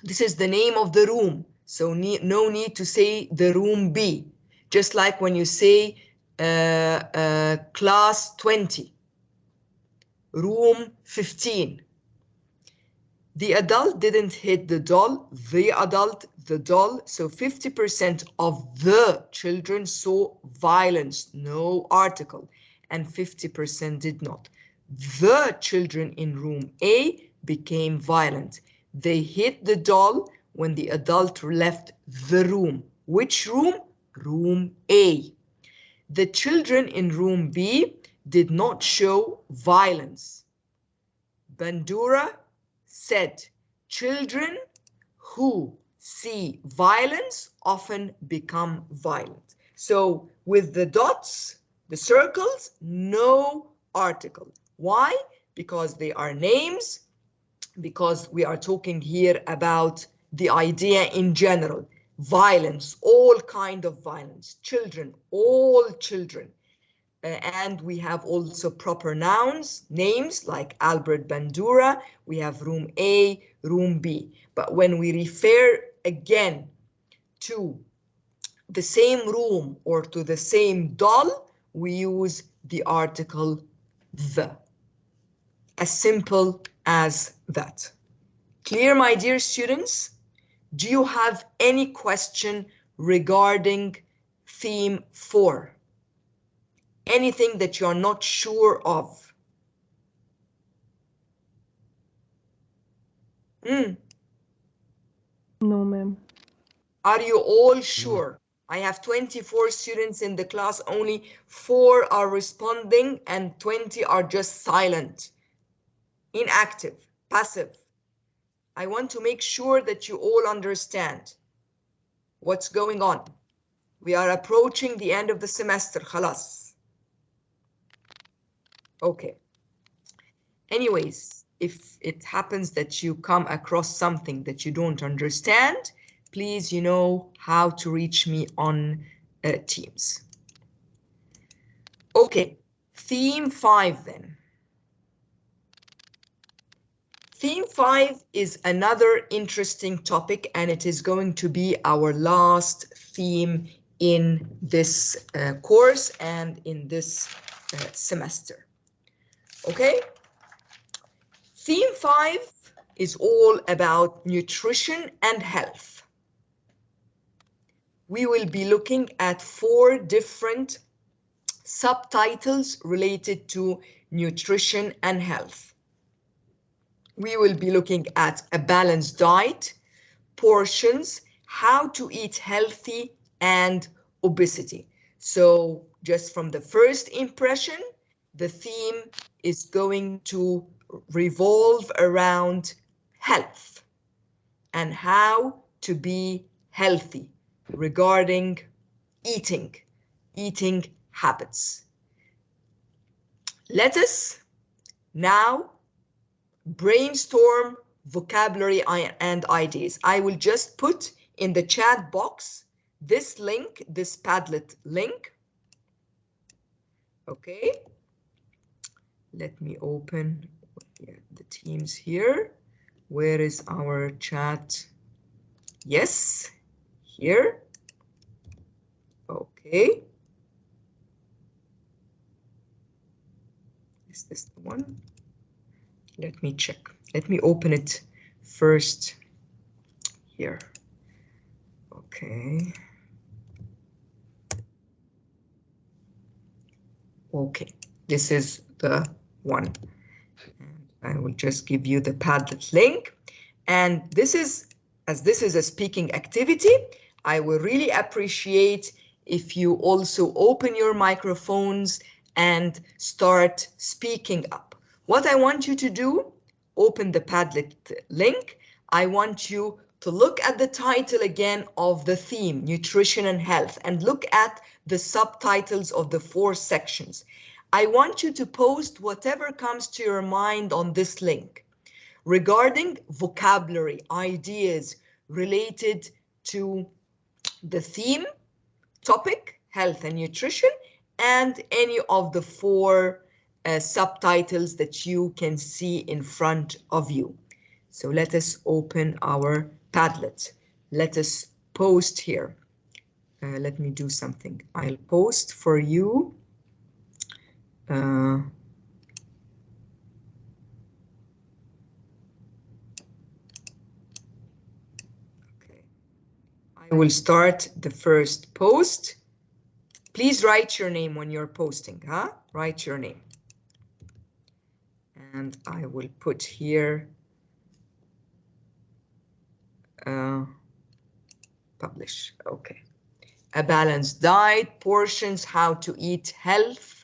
This is the name of the room, so no need to say the room B. Just like when you say class 20, room 15. The adult didn't hit the doll, the adult, the doll. So 50% of the children saw violence, no article, and 50% did not. The children in room A became violent. They hit the doll when the adult left the room. Which room? Room A. The children in room B did not show violence. Bandura said, children who see violence often become violent. So with the dots, the circles, no article. Why? Because they are names, because we are talking here about the idea in general. Violence, all kind of violence. Children, all children. And we have also proper nouns, names like Albert Bandura. We have room A, room B. But when we refer again to the same room or to the same doll, we use the article the. As simple as that. Clear, my dear students? Do you have any question regarding theme 4? Anything that you're not sure of? No, ma'am. Are you all sure? I have 24 students in the class, only 4 are responding and 20 are just silent, inactive, passive. I want to make sure that you all understand what's going on. We are approaching the end of the semester, khalas. Okay. Anyways, if it happens that you come across something that you don't understand, please, you know how to reach me on Teams. Okay, theme 5 then. Theme 5 is another interesting topic, and it is going to be our last theme in this course and in this semester. Okay, theme 5 is all about nutrition and health. We will be looking at 4 different subtitles related to nutrition and health. We will be looking at a balanced diet, portions, how to eat healthy, and obesity. So just from the first impression, the theme is going to revolve around health and how to be healthy regarding eating habits. Let us now brainstorm vocabulary and ideas. I will just put in the chat box this link, this Padlet link. Okay. Let me open the Teams here. Where is our chat? Yes, here. Okay. Is this the one? Let me check. Let me open it first here. Okay. Okay, this is the one. And I will just give you the Padlet link. And this is, as this is a speaking activity, I will really appreciate if you also open your microphones and start speaking up. What I want you to do, open the Padlet link. I want you to look at the title again of the theme, nutrition and health, and look at the subtitles of the 4 sections. I want you to post whatever comes to your mind on this link regarding vocabulary, ideas related to the theme, topic, health and nutrition, and any of the 4 subtitles that you can see in front of you. So let us open our Padlet. Let us post here. Let me do something. I'll post for you. Okay. I will start the first post. Please write your name when you're posting, huh? Write your name. And I will put here publish. Okay. A balanced diet, portions, how to eat healthy.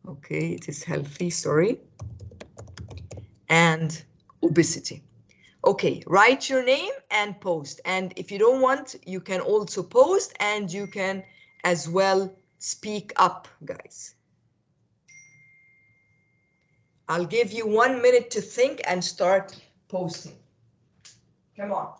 Okay, it is healthy, sorry. And obesity. Okay, write your name and post. And if you don't want, you can also post and you can as well speak up, guys. I'll give you 1 minute to think and start posting. Come on.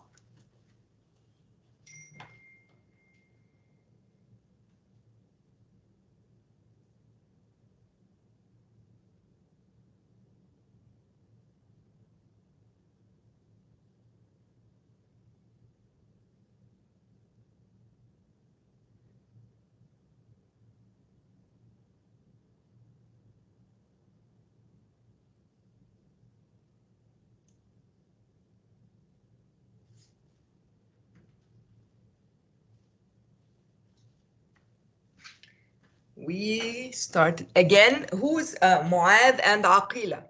We start again. Who's Muad and Aqila?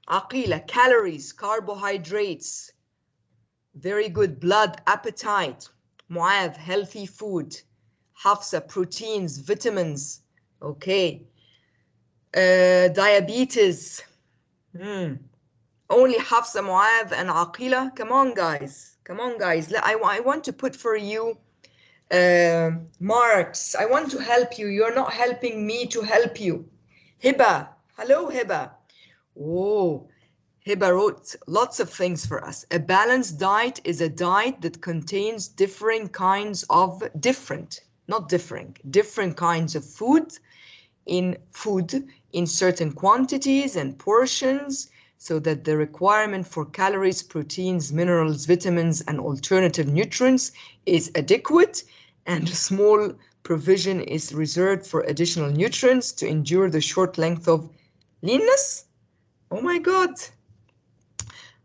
Aqila, calories, carbohydrates. Very good. Blood, appetite. Muad, healthy food. Hafsa, proteins, vitamins. Okay. Diabetes. Only Hafsa, Muad, and Aqila. Come on, guys. Come on, guys. I want to put for you marks. I want to help you. You're not helping me to help you. Hiba. Hello, Hiba. Oh, Hiba wrote lots of things for us. A balanced diet is a diet that contains different kinds of different kinds of food in certain quantities and portions, so that the requirement for calories, proteins, minerals, vitamins, and alternative nutrients is adequate, and a small provision is reserved for additional nutrients to endure the short length of leanness. Oh my God.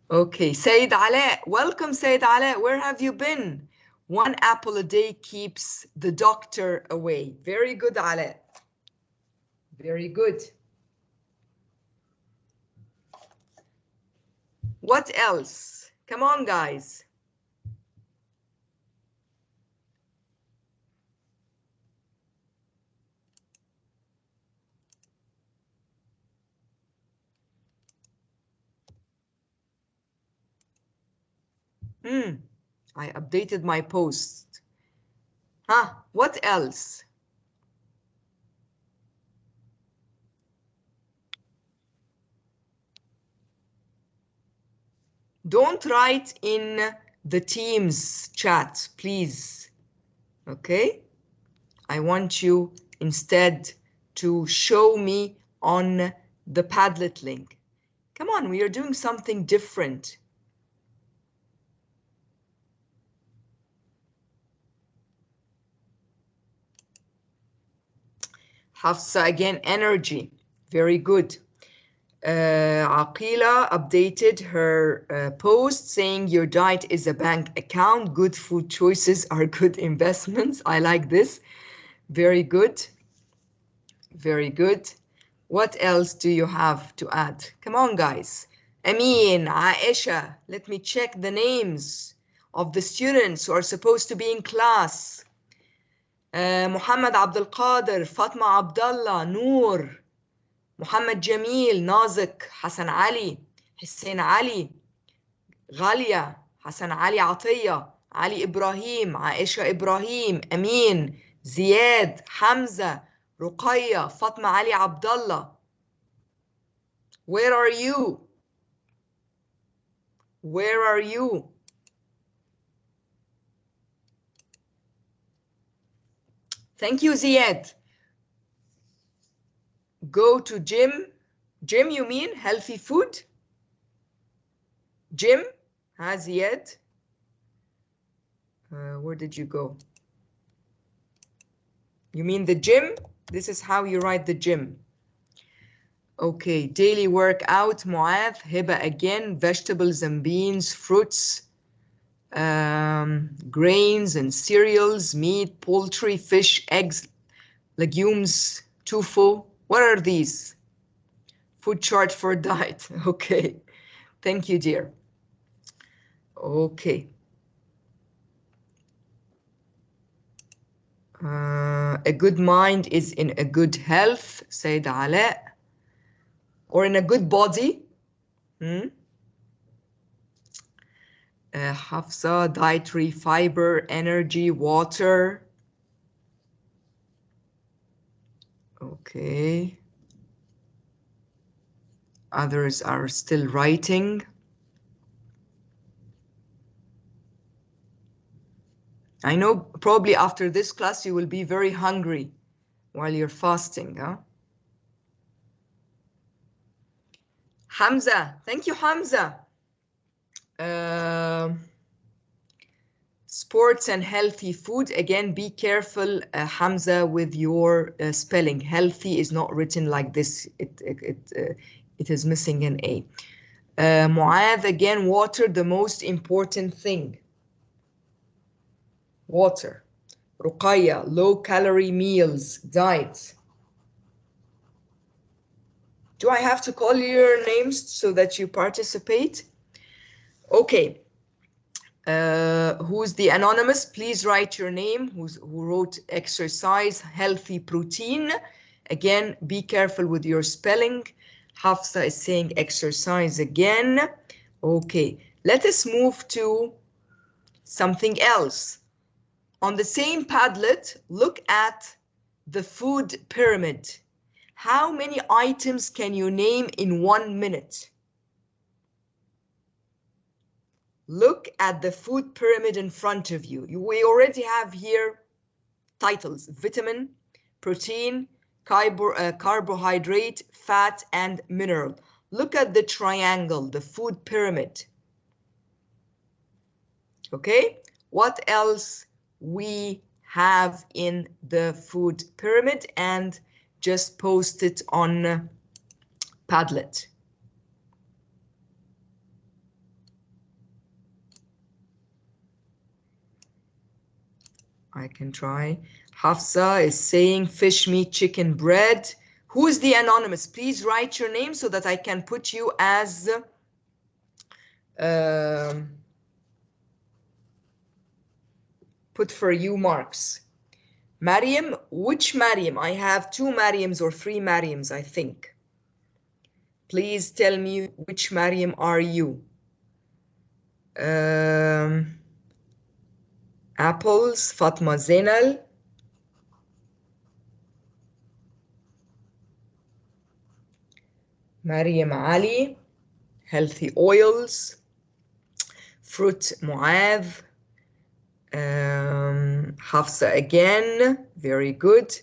Okay, Sayyid Ala, welcome Sayyid Ala. Where have you been? 1 apple a day keeps the doctor away. Very good, Ala. Very good. What else? Come on, guys. I updated my post. Huh? What else? Don't write in the Teams chat, please. Okay? I want you instead to show me on the Padlet link. Come on, we are doing something different. Hafsa again, energy. Very good. Aqila updated her post saying your diet is a bank account. Good food choices are good investments. I like this. Very good. Very good. What else do you have to add? Come on, guys. Amin, Aisha, let me check the names of the students who are supposed to be in class. محمد عبد القادر، فاطمة عبد الله، نور، محمد جميل، نازك، حسن علي، حسين علي، غالية، حسن علي عطية، علي إبراهيم، عائشة إبراهيم، أمين، زياد، حمزة، رقية، فاطمة علي عبد الله. Where are you? Where are you? Thank you, Ziad. Go to gym. Gym, you mean healthy food? Gym? Ha, Ziad? Where did you go? You mean the gym? This is how you write the gym. Okay, daily workout, Mu'adh, Hiba again, vegetables and beans, fruits, grains and cereals, meat, poultry, fish, eggs, legumes, tofu. What are these? Food chart for diet. Okay, thank you, dear. Okay. A good mind is in a good health, Sayyid Ala. Or in a good body. Hafsa, dietary fiber, energy, water. Okay. Others are still writing. I know probably after this class you will be very hungry while you're fasting, huh? Hamza, thank you, Hamza. Sports and healthy food. Again, be careful, Hamza, with your spelling. Healthy is not written like this. It is missing an A. Mu'adh, again, water, the most important thing. Water. Ruqayya, low-calorie meals, diet. Do I have to call your names so that you participate? Okay. Who's the anonymous? Please write your name. Who wrote exercise, healthy protein. Again, be careful with your spelling. Hafsa is saying exercise again. Okay, let us move to something else. On the same Padlet, look at the food pyramid. How many items can you name in 1 minute? Look at the food pyramid in front of you. We already have here titles: vitamin, protein, carbohydrate, fat, and mineral. Look at the triangle, the food pyramid. Okay, what else we have in the food pyramid, and just post it on Padlet. I can try. Hafsa is saying fish, meat, chicken, bread. Who is the anonymous? Please write your name so that I can put you as put for you marks. Mariam, which Mariam? I have 2 Mariams or 3 Mariams, I think. Please tell me which Mariam are you? Apples, Fatma Zainal. Mariam Ali, healthy oils. Fruit, Mu'adh. Hafsa again, very good.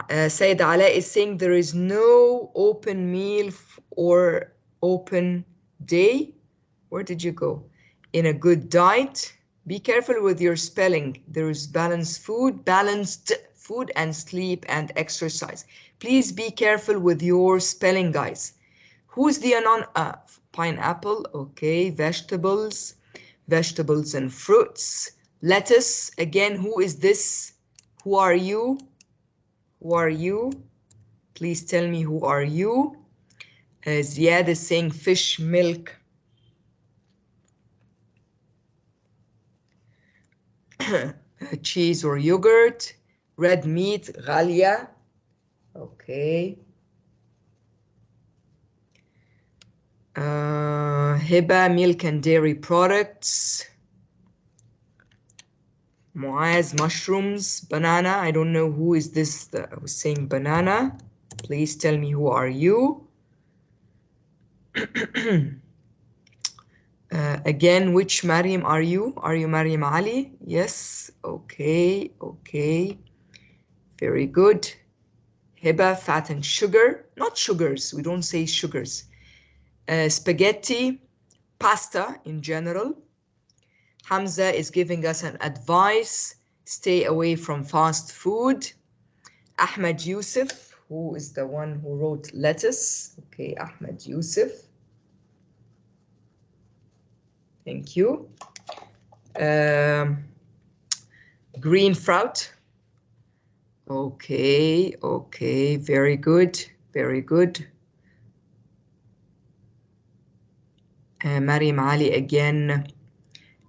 Sayyid Ala is saying there is no open meal or open day. Where did you go? In a good diet. Be careful with your spelling. There is balanced food and sleep and exercise. Please be careful with your spelling, guys. Who's the pineapple? Okay, vegetables and fruits. Lettuce, again, who is this? Who are you? Who are you? Please tell me who are you? Ziad is saying fish, milk. Cheese or yogurt. Red meat, غالية. Okay. Hiba, milk and dairy products. Muaz, mushrooms. Banana, I don't know who is this that was saying banana. Please tell me who are you. Again, which Mariam are you? Are you Mariam Ali? Yes. Okay. Okay. Very good. Hiba, fat and sugar. Not sugars. We don't say sugars. Spaghetti, pasta in general. Hamza is giving us an advice. Stay away from fast food. Ahmed Yusuf, who is the one who wrote lettuce. Okay, Ahmed Yusuf. Thank you. Green fruit. Okay, okay, very good, very good. Mariam Ali again,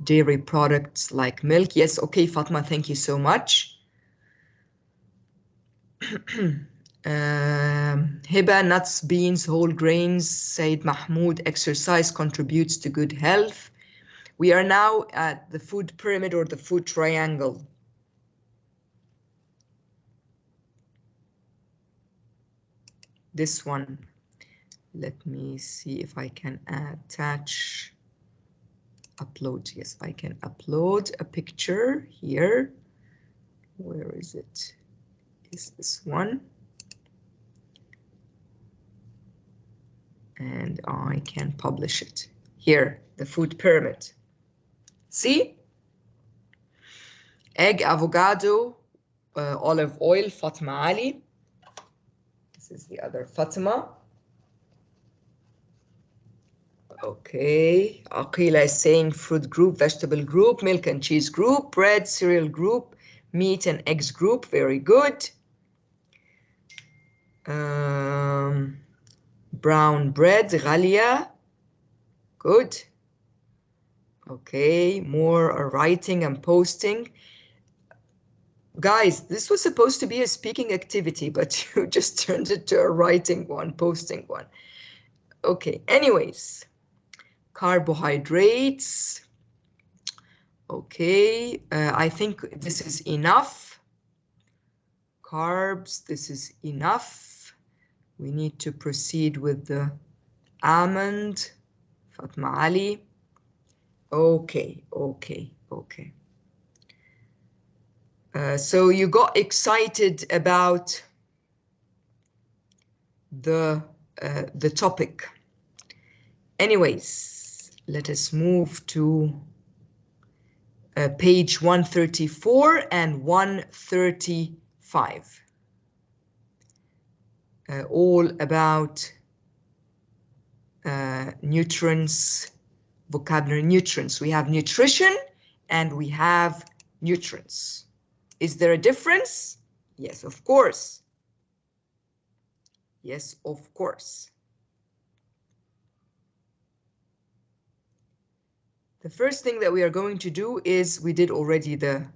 dairy products like milk. Yes, okay, Fatma, thank you so much. Hiba, nuts, beans, whole grains. Said Mahmoud, exercise contributes to good health. We are now at the food pyramid or the food triangle. This one. Let me see if I can attach, upload. Yes, I can upload a picture here. Where is it? Is this one? And I can publish it. Here, the food pyramid. See? Egg, avocado, olive oil, Fatma Ali. This is the other Fatima. Okay, Aqila is saying fruit group, vegetable group, milk and cheese group, bread, cereal group, meat and eggs group. Very good. Brown bread, Ghalia. Good. Okay, more writing and posting. Guys, this was supposed to be a speaking activity, but you just turned it to a writing one, posting one. Okay, anyways. Carbohydrates. Okay, I think this is enough. Carbs, this is enough. We need to proceed with the almond. Fatma Ali. Okay, okay, okay. So you got excited about the topic. Anyways, let us move to page 134 and 135. All about nutrients, vocabulary nutrients. We have nutrition and we have nutrients. Is there a difference? Yes, of course. Yes, of course. The first thing that we are going to do is, we did already the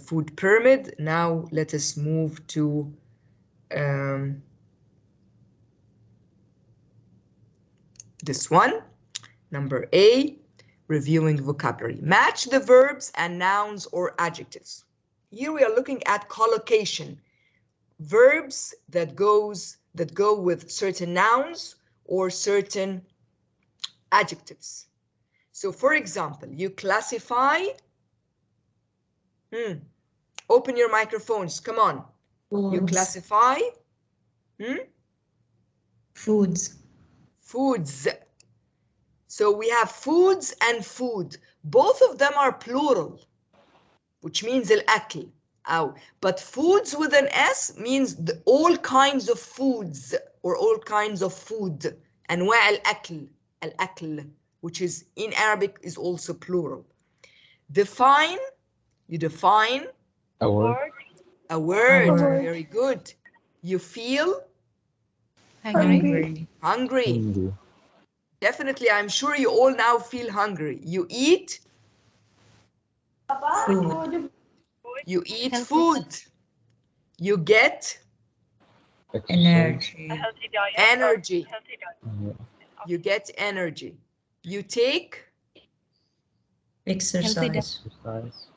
food pyramid. Now let us move to this one. Number A, reviewing vocabulary. Match the verbs and nouns or adjectives. Here we are looking at collocation. Verbs that go with certain nouns or certain adjectives. So for example, you classify, open your microphones, come on. Foods. You classify, Foods. Foods. So we have foods and food. Both of them are plural, which means al-akl. But foods with an S means all kinds of foods or all kinds of food. أنواع الأكل, al-akl, which is in Arabic is also plural. Define, you define A word. a word. A word. Very good. You feel Hungry. hungry. Hindi. Definitely, I'm sure you all now feel hungry. You eat, Food. you eat food. You get Energy. energy. Yeah. You get energy. You take Exercise. Exercise.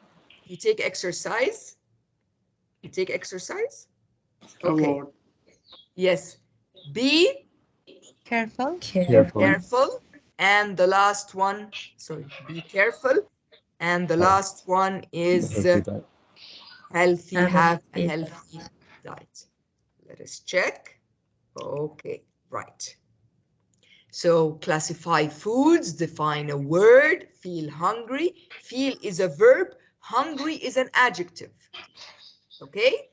You take exercise. You take exercise. Okay. Award. Yes. Be Careful. Careful. careful. And the last one, sorry, be careful. And the last one is Healthy diet. healthy, Have a have a healthy healthy diet. Let us check. Okay, right. So classify foods, define a word, feel hungry. Feel is a verb, hungry is an adjective. Okay?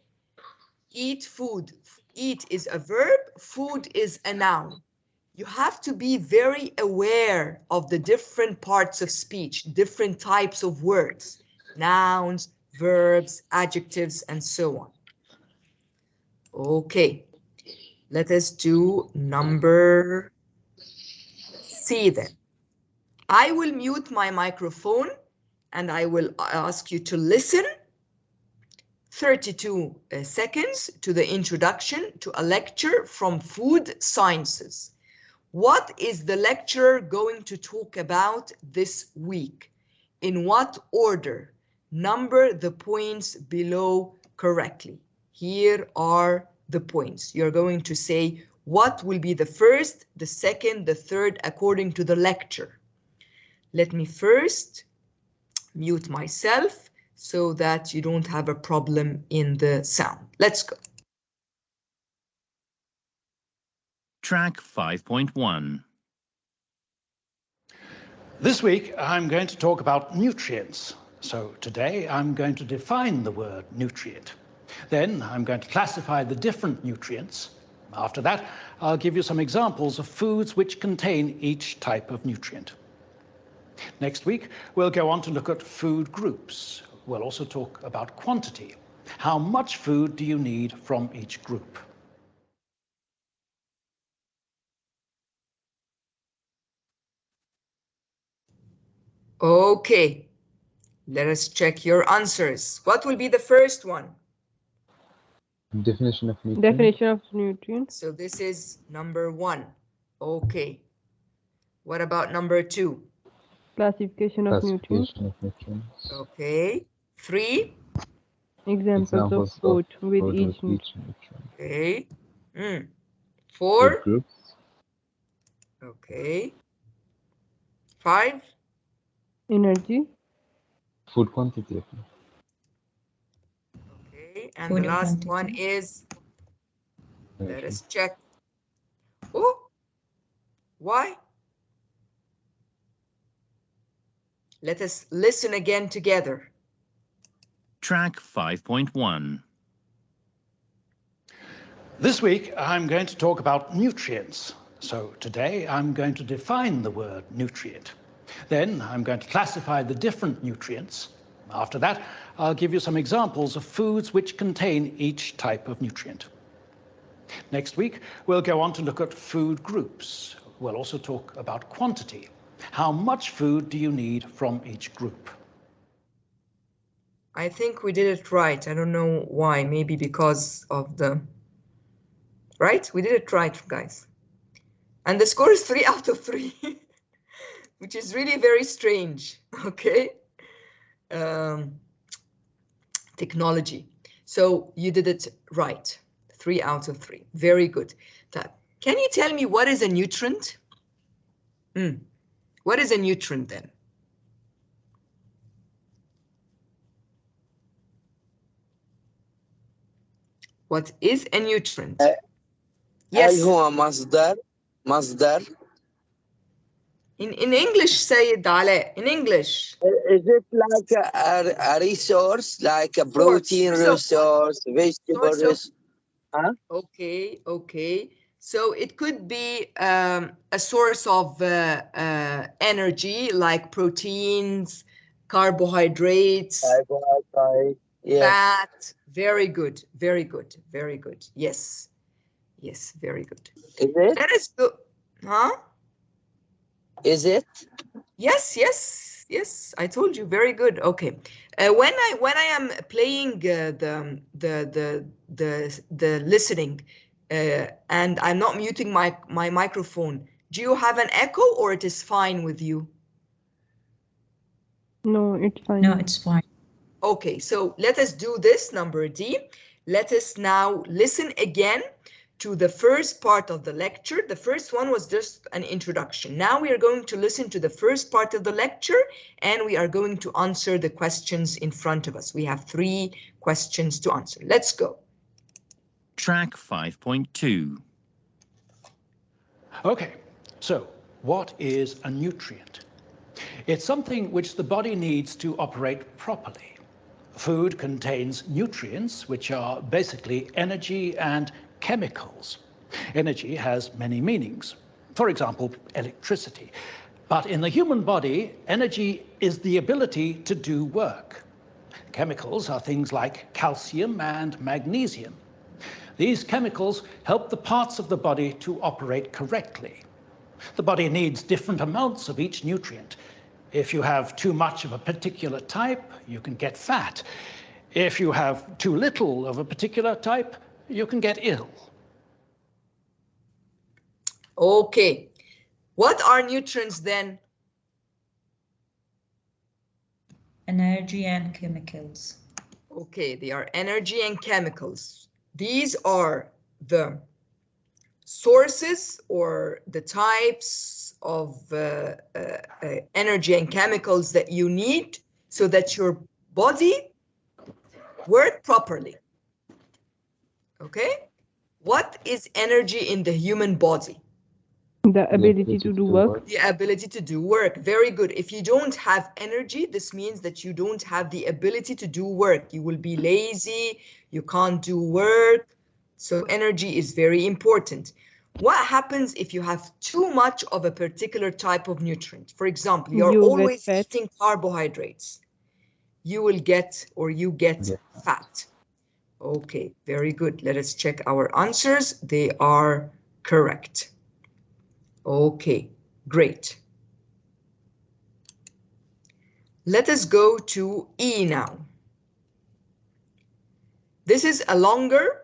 Eat food. Eat is a verb, food is a noun. You have to be very aware of the different parts of speech, different types of words, nouns, verbs, adjectives, and so on. Okay, let us do number C then. I will mute my microphone and I will ask you to listen 32 seconds to the introduction to a lecture from Food Sciences. What is the lecturer going to talk about this week? In what order? Number the points below correctly. Here are the points. You're going to say what will be the first, the second, the third, according to the lecture. Let me first mute myself so that you don't have a problem in the sound. Let's go. Track 5.1. This week, I'm going to talk about nutrients. So today, I'm going to define the word nutrient. Then I'm going to classify the different nutrients. After that, I'll give you some examples of foods which contain each type of nutrient. Next week, we'll go on to look at food groups. We'll also talk about quantity. How much food do you need from each group? Okay, let us check your answers. What will be the first one? Definition of nutrient. Definition of nutrient. So this is number 1. Okay. What about number 2? Classification of nutrients. Classification of nutrients. Okay. 3? Examples of food with each nutrient. Okay. 4? Food groups. Okay. 5? Energy. Food quantity. Okay. And Food the last quantity. one is, let Energy. us check. Oh, why? Let us listen again together. Track 5.1. This week, I'm going to talk about nutrients. So today, I'm going to define the word nutrient. Then I'm going to classify the different nutrients. After that, I'll give you some examples of foods which contain each type of nutrient. Next week, we'll go on to look at food groups. We'll also talk about quantity. How much food do you need from each group? I think we did it right. I don't know why. Maybe because of the... Right? We did it right, guys. And the score is 3 out of 3, which is really very strange. Okay? Technology. So you did it right. 3 out of 3. Very good. Can you tell me what is a nutrient? What is a nutrient then? What is a nutrient? Yes. هو مصدر In English, say it, Alaa. In English. Is it like a resource, like a protein resource, vegetable resource? Huh? Okay, okay. So it could be a source of energy, like proteins, carbohydrates, Yes. fat. Very good, very good, very good. Yes, yes, very good. Is it? Let us go. Huh? Is it? Yes, yes, yes. I told you. Very good. Okay. When I am playing the listening, and I'm not muting my microphone, do you have an echo or it is fine with you? No, it's fine. No, it's fine. Okay, so let us do this, number D. Let us now listen again to the first part of the lecture. The first one was just an introduction. Now we are going to listen to the first part of the lecture, and we are going to answer the questions in front of us. We have 3 questions to answer. Let's go. Track 5.2. Okay, so what is a nutrient? It's something which the body needs to operate properly. Food contains nutrients, which are basically energy and chemicals. Energy has many meanings. For example, electricity. But in the human body, energy is the ability to do work. Chemicals are things like calcium and magnesium. These chemicals help the parts of the body to operate correctly. The body needs different amounts of each nutrient. If you have too much of a particular type, you can get fat. If you have too little of a particular type, you can get ill. Okay, what are nutrients then? Energy and chemicals. Okay, they are energy and chemicals. These are the sources or the types of energy and chemicals that you need so that your body work properly. Okay? What is energy in the human body? The ability to do work. The ability to do work. Very good. If you don't have energy, this means that you don't have the ability to do work. You will be lazy, you can't do work. So energy is very important. What happens if you have too much of a particular type of nutrient? For example, you're always eating carbohydrates. You will get, or you get fat. Okay, very good. Let us check our answers. They are correct. Okay, great. Let us go to E now. This is a longer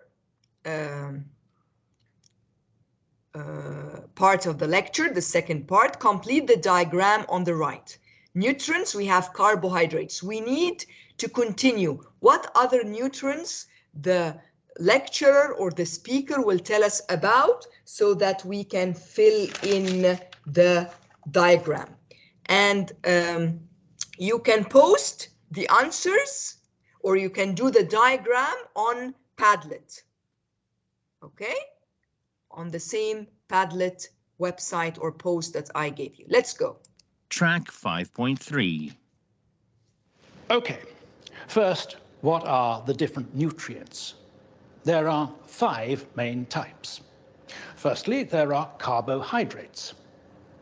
part of the lecture, the second part. Complete the diagram on the right. Nutrients, we have carbohydrates. We need to continue. What other nutrients the lecturer or the speaker will tell us about so that we can fill in the diagram. And you can post the answers or you can do the diagram on Padlet. Okay? On the same Padlet website or post that I gave you. Let's go. Track 5.3. Okay, first, what are the different nutrients? There are 5 main types. Firstly, there are carbohydrates.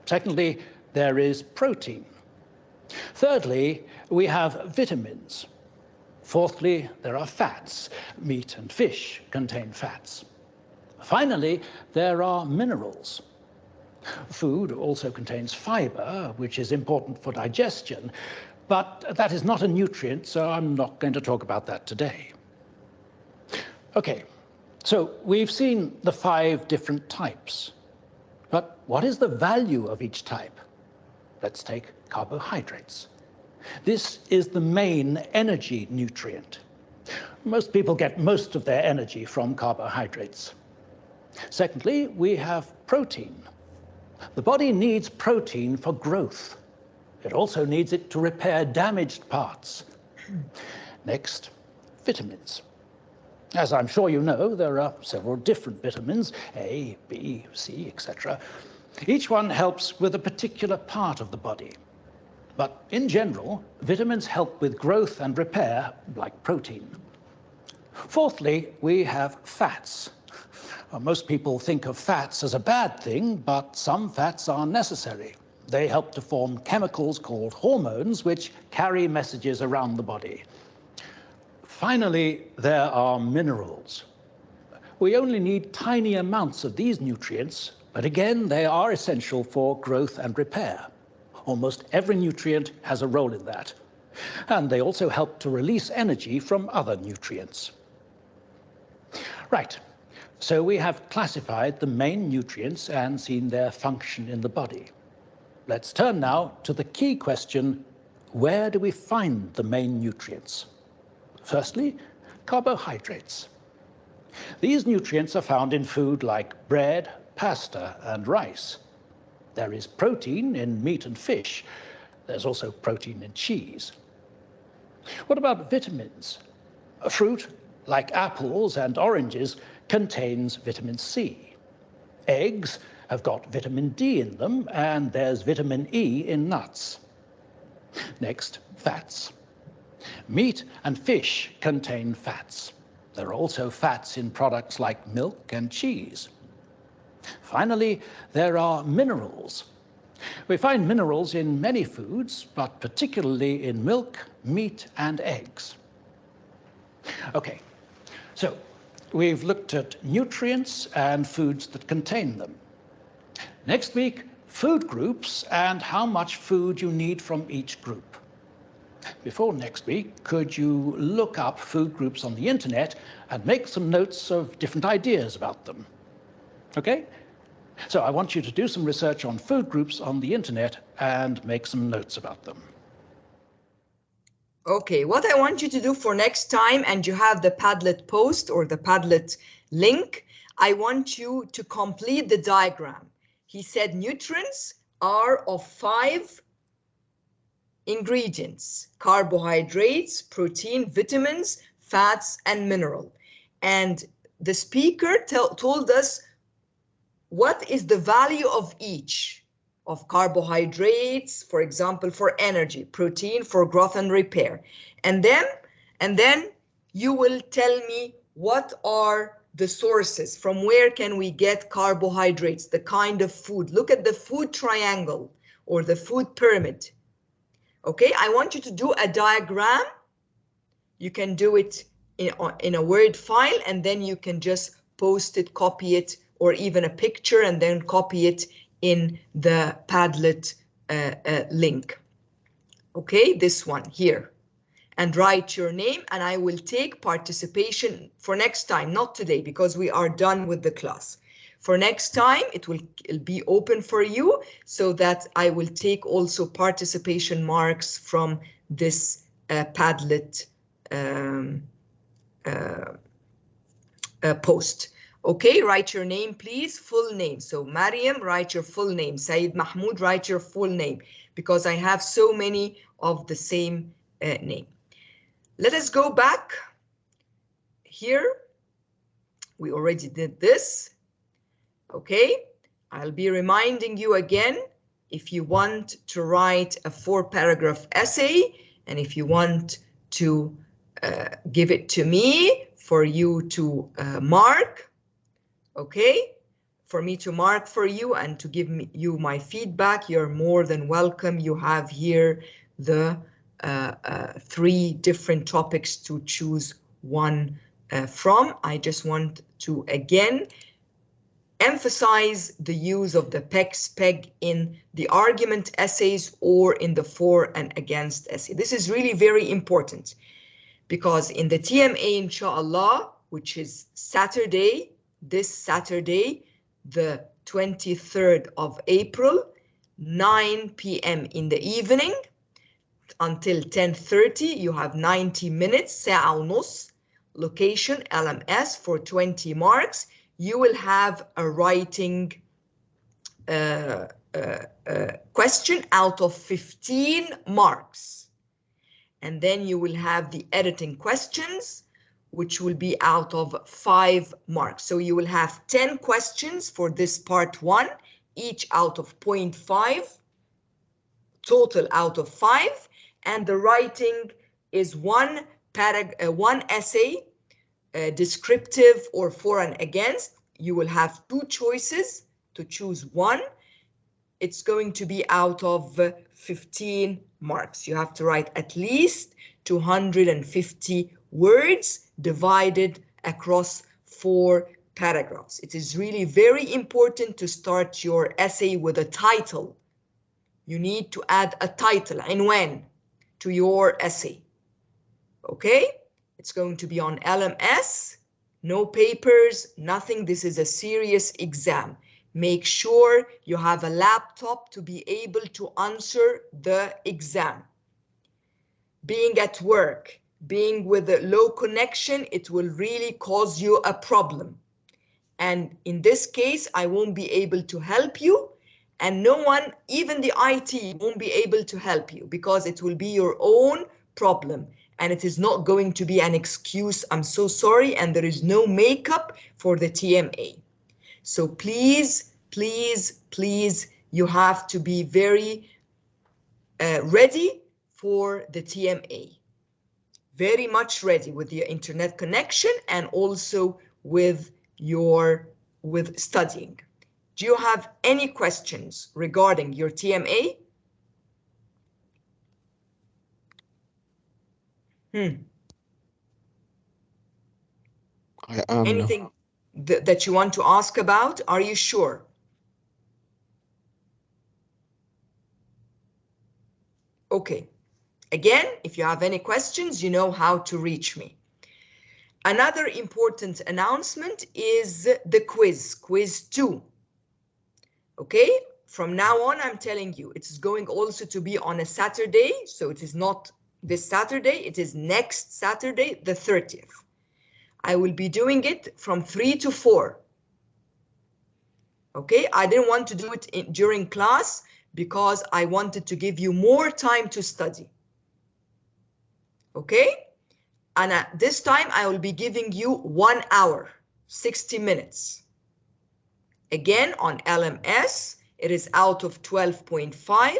Secondly, there is protein. Thirdly, we have vitamins. Fourthly, there are fats. Meat and fish contain fats. Finally, there are minerals. Food also contains fiber, which is important for digestion, but that is not a nutrient, so I'm not going to talk about that today. Okay, so we've seen the 5 different types, but what is the value of each type? Let's take carbohydrates. This is the main energy nutrient. Most people get most of their energy from carbohydrates. Secondly, we have protein. The body needs protein for growth. It also needs it to repair damaged parts. Next, vitamins. As I'm sure you know, there are several different vitamins, A, B, C, etc. Each one helps with a particular part of the body. But in general, vitamins help with growth and repair, like protein. Fourthly, we have fats. Most people think of fats as a bad thing, but some fats are necessary. They help to form chemicals called hormones, which carry messages around the body. Finally, there are minerals. We only need tiny amounts of these nutrients, but again, they are essential for growth and repair. Almost every nutrient has a role in that. And they also help to release energy from other nutrients. Right, so we have classified the main nutrients and seen their function in the body. Let's turn now to the key question, where do we find the main nutrients? Firstly, carbohydrates. These nutrients are found in food like bread, pasta, and rice. There is protein in meat and fish. There's also protein in cheese. What about vitamins? A fruit, like apples and oranges, contains vitamin C. Eggs have got vitamin D in them, and there's vitamin E in nuts. Next, fats. Meat and fish contain fats. There are also fats in products like milk and cheese. Finally, there are minerals. We find minerals in many foods, but particularly in milk, meat, and eggs. Okay, so we've looked at nutrients and foods that contain them. Next week, food groups and how much food you need from each group. Before next week, could you look up food groups on the internet and make some notes of different ideas about them? Okay? So I want you to do some research on food groups on the internet and make some notes about them. Okay, what I want you to do for next time, and you have the Padlet post or the Padlet link, I want you to complete the diagram. He said nutrients are of 5 ingredients: carbohydrates, protein, vitamins, fats, and mineral. And the speaker told us what is the value of each, of carbohydrates, for example, for energy, protein for growth and repair. And then you will tell me what are the sources, from where can we get carbohydrates, the kind of food. Look at the food triangle or the food pyramid. Okay, I want you to do a diagram. You can do it in a Word file, and then you can just post it, copy it, or even a picture, and then copy it in the Padlet link. Okay, this one here. And write your name, and I will take participation for next time, not today, because we are done with the class. For next time, it'll be open for you, so that I will take also participation marks from this Padlet post. Okay, write your name, please, full name. So Mariam, write your full name. Saeed Mahmoud, write your full name, because I have so many of the same name. Let us go back here. We already did this. Okay, I'll be reminding you again, if you want to write a 4-paragraph essay, and if you want to give it to me for you to mark, okay, for me to mark for you and to give you my feedback, you're more than welcome. You have here the 3 different topics to choose one from. I just want to again emphasize the use of the PEG in the argument essays or in the for and against essay. This is really very important, because in the TMA, inshallah, which is Saturday, this Saturday, the 23rd of April, 9 p.m. in the evening until 10:30, you have 90 minutes, ساعة ونص, location LMS for 20 marks. You will have a writing question out of 15 marks. And then you will have the editing questions, which will be out of 5 marks. So you will have 10 questions for this part 1, each out of 0.5, total out of 5. And the writing is one essay, descriptive or for and against. You will have 2 choices to choose one. It's going to be out of 15 marks. You have to write at least 250 words divided across 4 paragraphs. It is really very important to start your essay with a title. You need to add a title, عنوان, to your essay. Okay? It's going to be on LMS, no papers, nothing. This is a serious exam. Make sure you have a laptop to be able to answer the exam. Being at work, being with a low connection, it will really cause you a problem. And in this case, I won't be able to help you, and no one, even the IT, won't be able to help you because it will be your own problem. And it is not going to be an excuse, I'm so sorry, and there is no makeup for the TMA. So please, please, please, you have to be very ready for the TMA. Very much ready with your internet connection and also with studying. Do you have any questions regarding your TMA? Anything that you want to ask about? Are you sure? Okay. Again, if you have any questions, you know how to reach me. Another important announcement is the quiz, quiz 2. Okay, from now on, I'm telling you, it's going also to be on a Saturday. So it is not this Saturday, it is next Saturday, the 30th. I will be doing it from 3 to 4. Okay, I didn't want to do it during class because I wanted to give you more time to study. Okay, and at this time I will be giving you 1 hour, 60 minutes. Again, on LMS, it is out of 12.5.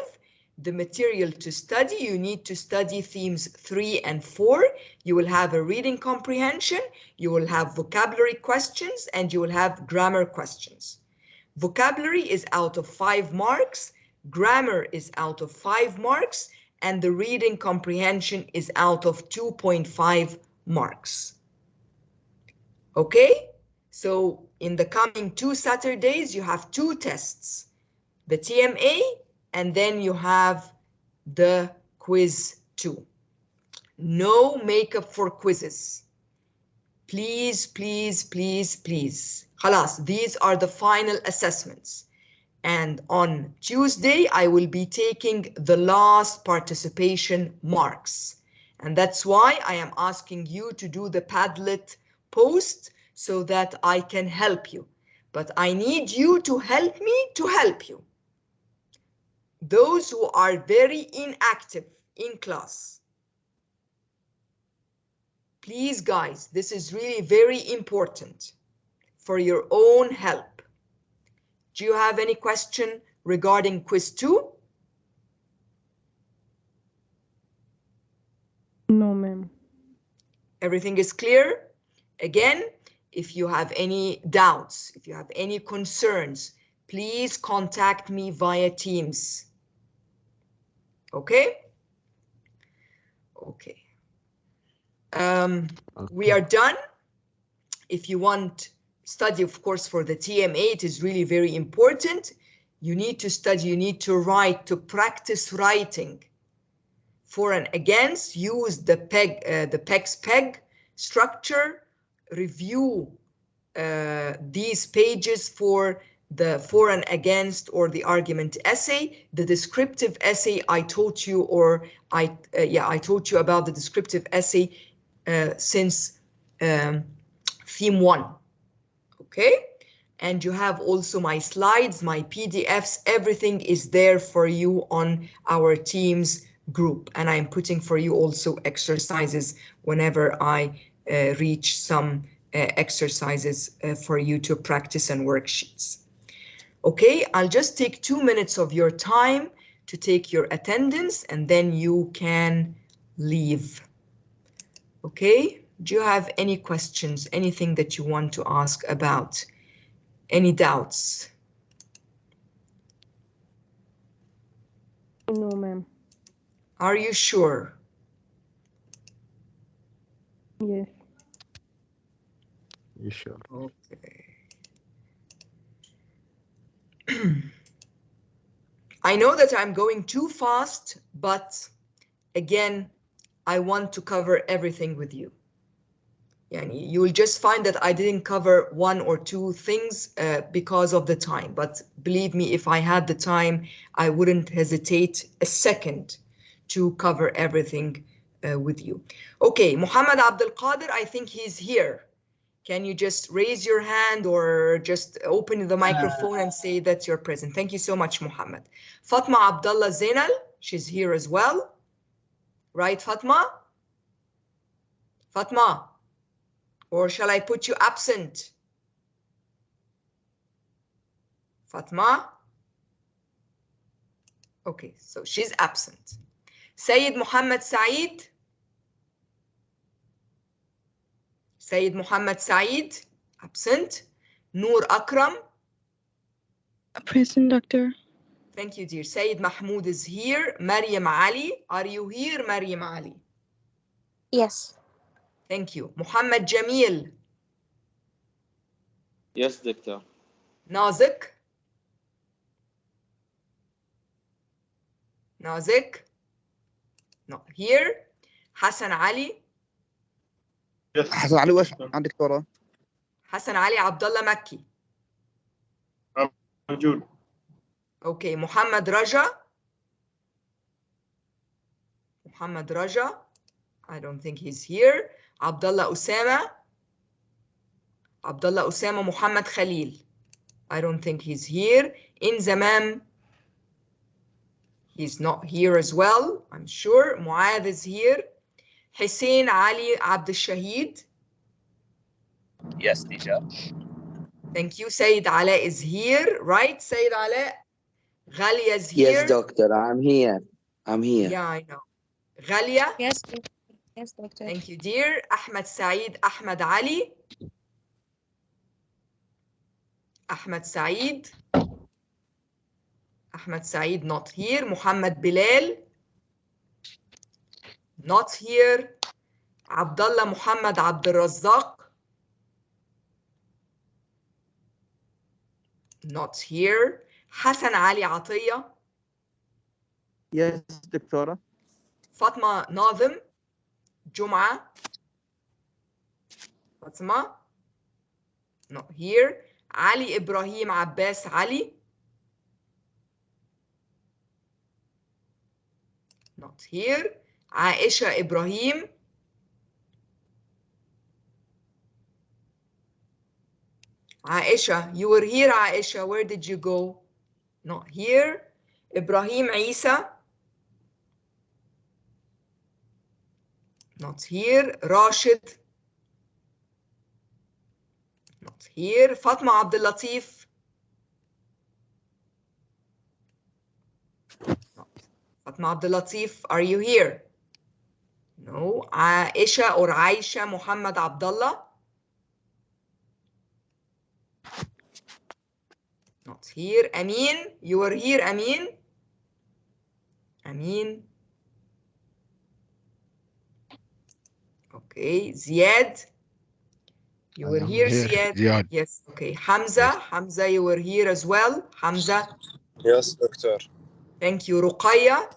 The material to study, you need to study themes 3 and 4. You will have a reading comprehension, you will have vocabulary questions, and you will have grammar questions. Vocabulary is out of 5 marks, grammar is out of 5 marks, and the reading comprehension is out of 2.5 marks. Okay? So in the coming 2 Saturdays, you have 2 tests, the TMA, and then you have the quiz 2. No makeup for quizzes. Please, please, please, please. Khalas, these are the final assessments. And on Tuesday, I will be taking the last participation marks. And that's why I am asking you to do the Padlet post so that I can help you. But I need you to help me to help you. Those who are very inactive in class. Please, guys, this is really very important for your own help. Do you have any question regarding quiz 2? No, ma'am. Everything is clear? Again, if you have any doubts, if you have any concerns, please contact me via Teams. Okay? Okay. We are done. If you want study, of course, for the TMA, it is really very important. You need to study, you need to write, to practice writing. For and against, use the PEG structure, review these pages for the for and against or the argument essay. The descriptive essay I taught you, or I taught you about the descriptive essay since theme 1. Okay, and you have also my slides, my PDFs, everything is there for you on our Teams group, and I'm putting for you also exercises whenever I reach some exercises for you to practice and worksheets. Okay, I'll just take 2 minutes of your time to take your attendance and then you can leave. Okay, do you have any questions, anything that you want to ask about? Any doubts? No, ma'am. Are you sure? Yes. You sure? Okay. I know that I'm going too fast, but again, I want to cover everything with you. Yani, you will just find that I didn't cover one or two things because of the time. But believe me, if I had the time, I wouldn't hesitate a second to cover everything with you. Okay, Muhammad Abdul Qadir, I think he's here. Can you just raise your hand or just open the microphone and say that you're present? Thank you so much, Muhammad. Fatma Abdullah Zainal, she's here as well. Right, Fatma? Fatma, or shall I put you absent? Fatma? Okay, so she's absent. Sayyid Muhammad Saeed? Sayyid Muhammad Saeed, absent. Noor Akram? Present, doctor. Thank you, dear. Sayyid Mahmoud is here. Maryam Ali, are you here, Maryam Ali? Yes. Thank you. Muhammad Jamil? Yes, doctor. Nazik? Nazik? Not here. Hassan Ali? حسن علي وش عن دكتورة؟ حسن علي عبد الله مكي. موجود. Okay, Muhammad Raja? Muhammad Raja? I don't think he's here. Abdullah Usama? Abdullah Usama Muhammad Khalil. I don't think he's here. Inzamam? He's not here as well, I'm sure. Muad is here. Hussein Ali Abdul Shahid? Yes, teacher. Thank you. Sayyid Ala is here, right? Sayyid Ala? Ghalia is here. Yes, doctor, I'm here. I'm here. Yeah, I know. Ghalia? Yes. Yes, doctor. Thank you, dear. Ahmed Saeed, Ahmed Ali. Ahmed Saeed. Ahmed Saeed not here. Muhammad Bilal. Not here. Abdullah Muhammad Abdul Razzaq. Not here. Hassan Ali Atiyah. Yes, دكتورة. Fatma Nazim. Jum'a. Fatma. Not here. Ali Ibrahim Abbas Ali. Not here. Aisha Ibrahim. Aisha, you were here, Aisha. Where did you go? Not here. Ibrahim Isa. Not here. Rashid. Not here. Fatma Abdul Latif. Not. Fatma Abdul Latif, are you here? No. Aisha or Aisha Muhammad Abdullah. Not here. Amin, you were here, Amin? Amin. Okay. Ziyad, you were here, Ziyad? Ziyad. Yes. Okay. Hamza, Hamza, you were here as well. Hamza. Yes, doctor. Thank you. Ruqayya.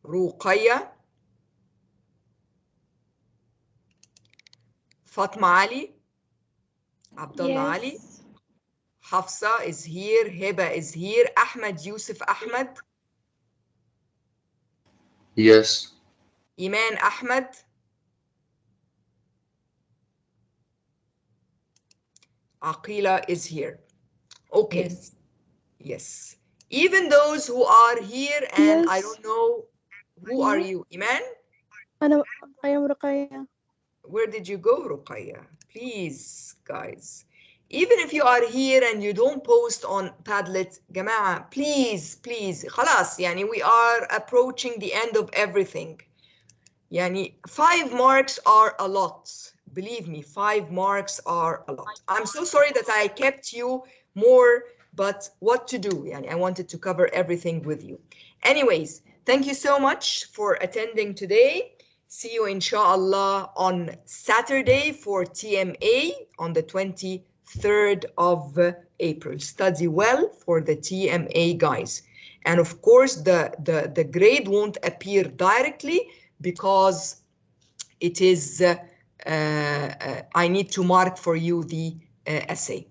Ruqayya. Fatma Ali. Abdullah Ali. Hafsa is here. Heba is here. Ahmed Yusuf Ahmed. Yes. Iman Ahmed. Aqila is here. Okay. Yes. Yes. Even those who are here and I Yes. don't know, who are you? Iman? I am Ruqayya. Where did you go, Ruqayya? Please, guys. Even if you are here and you don't post on Padlet, Jama'a, please, please. خلاص, yani we are approaching the end of everything. Yani 5 marks are a lot. Believe me, 5 marks are a lot. I'm so sorry that I kept you more, but what to do? Yani I wanted to cover everything with you. Anyways, thank you so much for attending today. See you inshallah on Saturday for TMA on the 23rd. 3rd of April. Study well for the TMA, guys. And of course, the grade won't appear directly because it is, I need to mark for you the essay.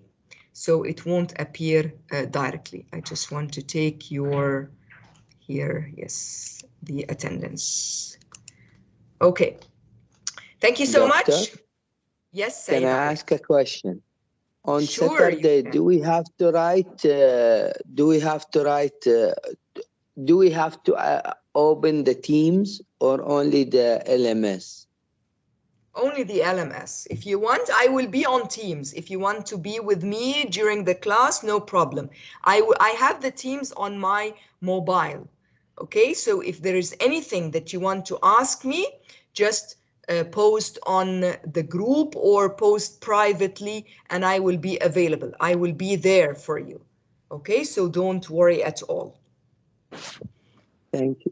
So it won't appear directly. I just want to take your, here, yes, the attendance. Okay. Thank you so Doctor, much. Yes, can I Sayyid. ask a question? On Sure, Saturday, do we have to write? Open the Teams or only the LMS? Only the LMS. If you want, I will be on Teams. If you want to be with me during the class, no problem. I have the Teams on my mobile. Okay, so if there is anything that you want to ask me, just post on the group or post privately and I will be available. I will be there for you. Okay, so don't worry at all. Thank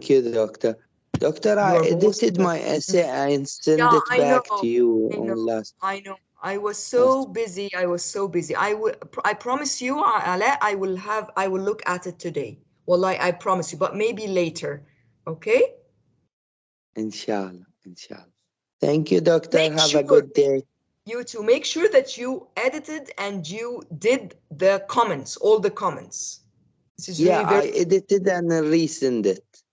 you, Doctor. Doctor, I edited my essay and sent it back to you on last. I know. I was so busy. I promise you, Ala, I will look at it today. Wallahi, I promise you, but maybe later. Okay? Inshallah. Thank you, Doctor. Have a good day. You too. Make sure that you edited and you did the comments, all the comments. This is really very... I edited and resend it.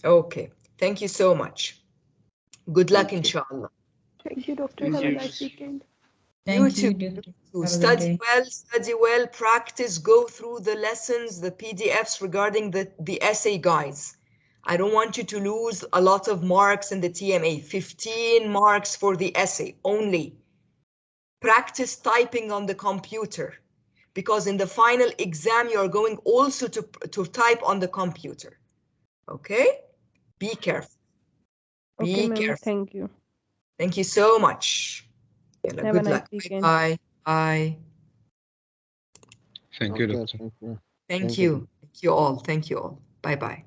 Okay. Thank you so much. Good luck, inshallah. Thank you, Doctor. Have a nice weekend. Thank you, Doctor. Study well, practice, go through the lessons, the PDFs regarding the essay guides. I don't want you to lose a lot of marks in the TMA. 15 marks for the essay only. Practice typing on the computer, because in the final exam, you are going also to type on the computer. Okay? Be careful. Okay, Be careful. Thank you. Thank you so much. Have good a nice luck. weekend. Bye. Bye. Thank you, Doctor. Thank you. Thank you all. Thank you all. Bye-bye.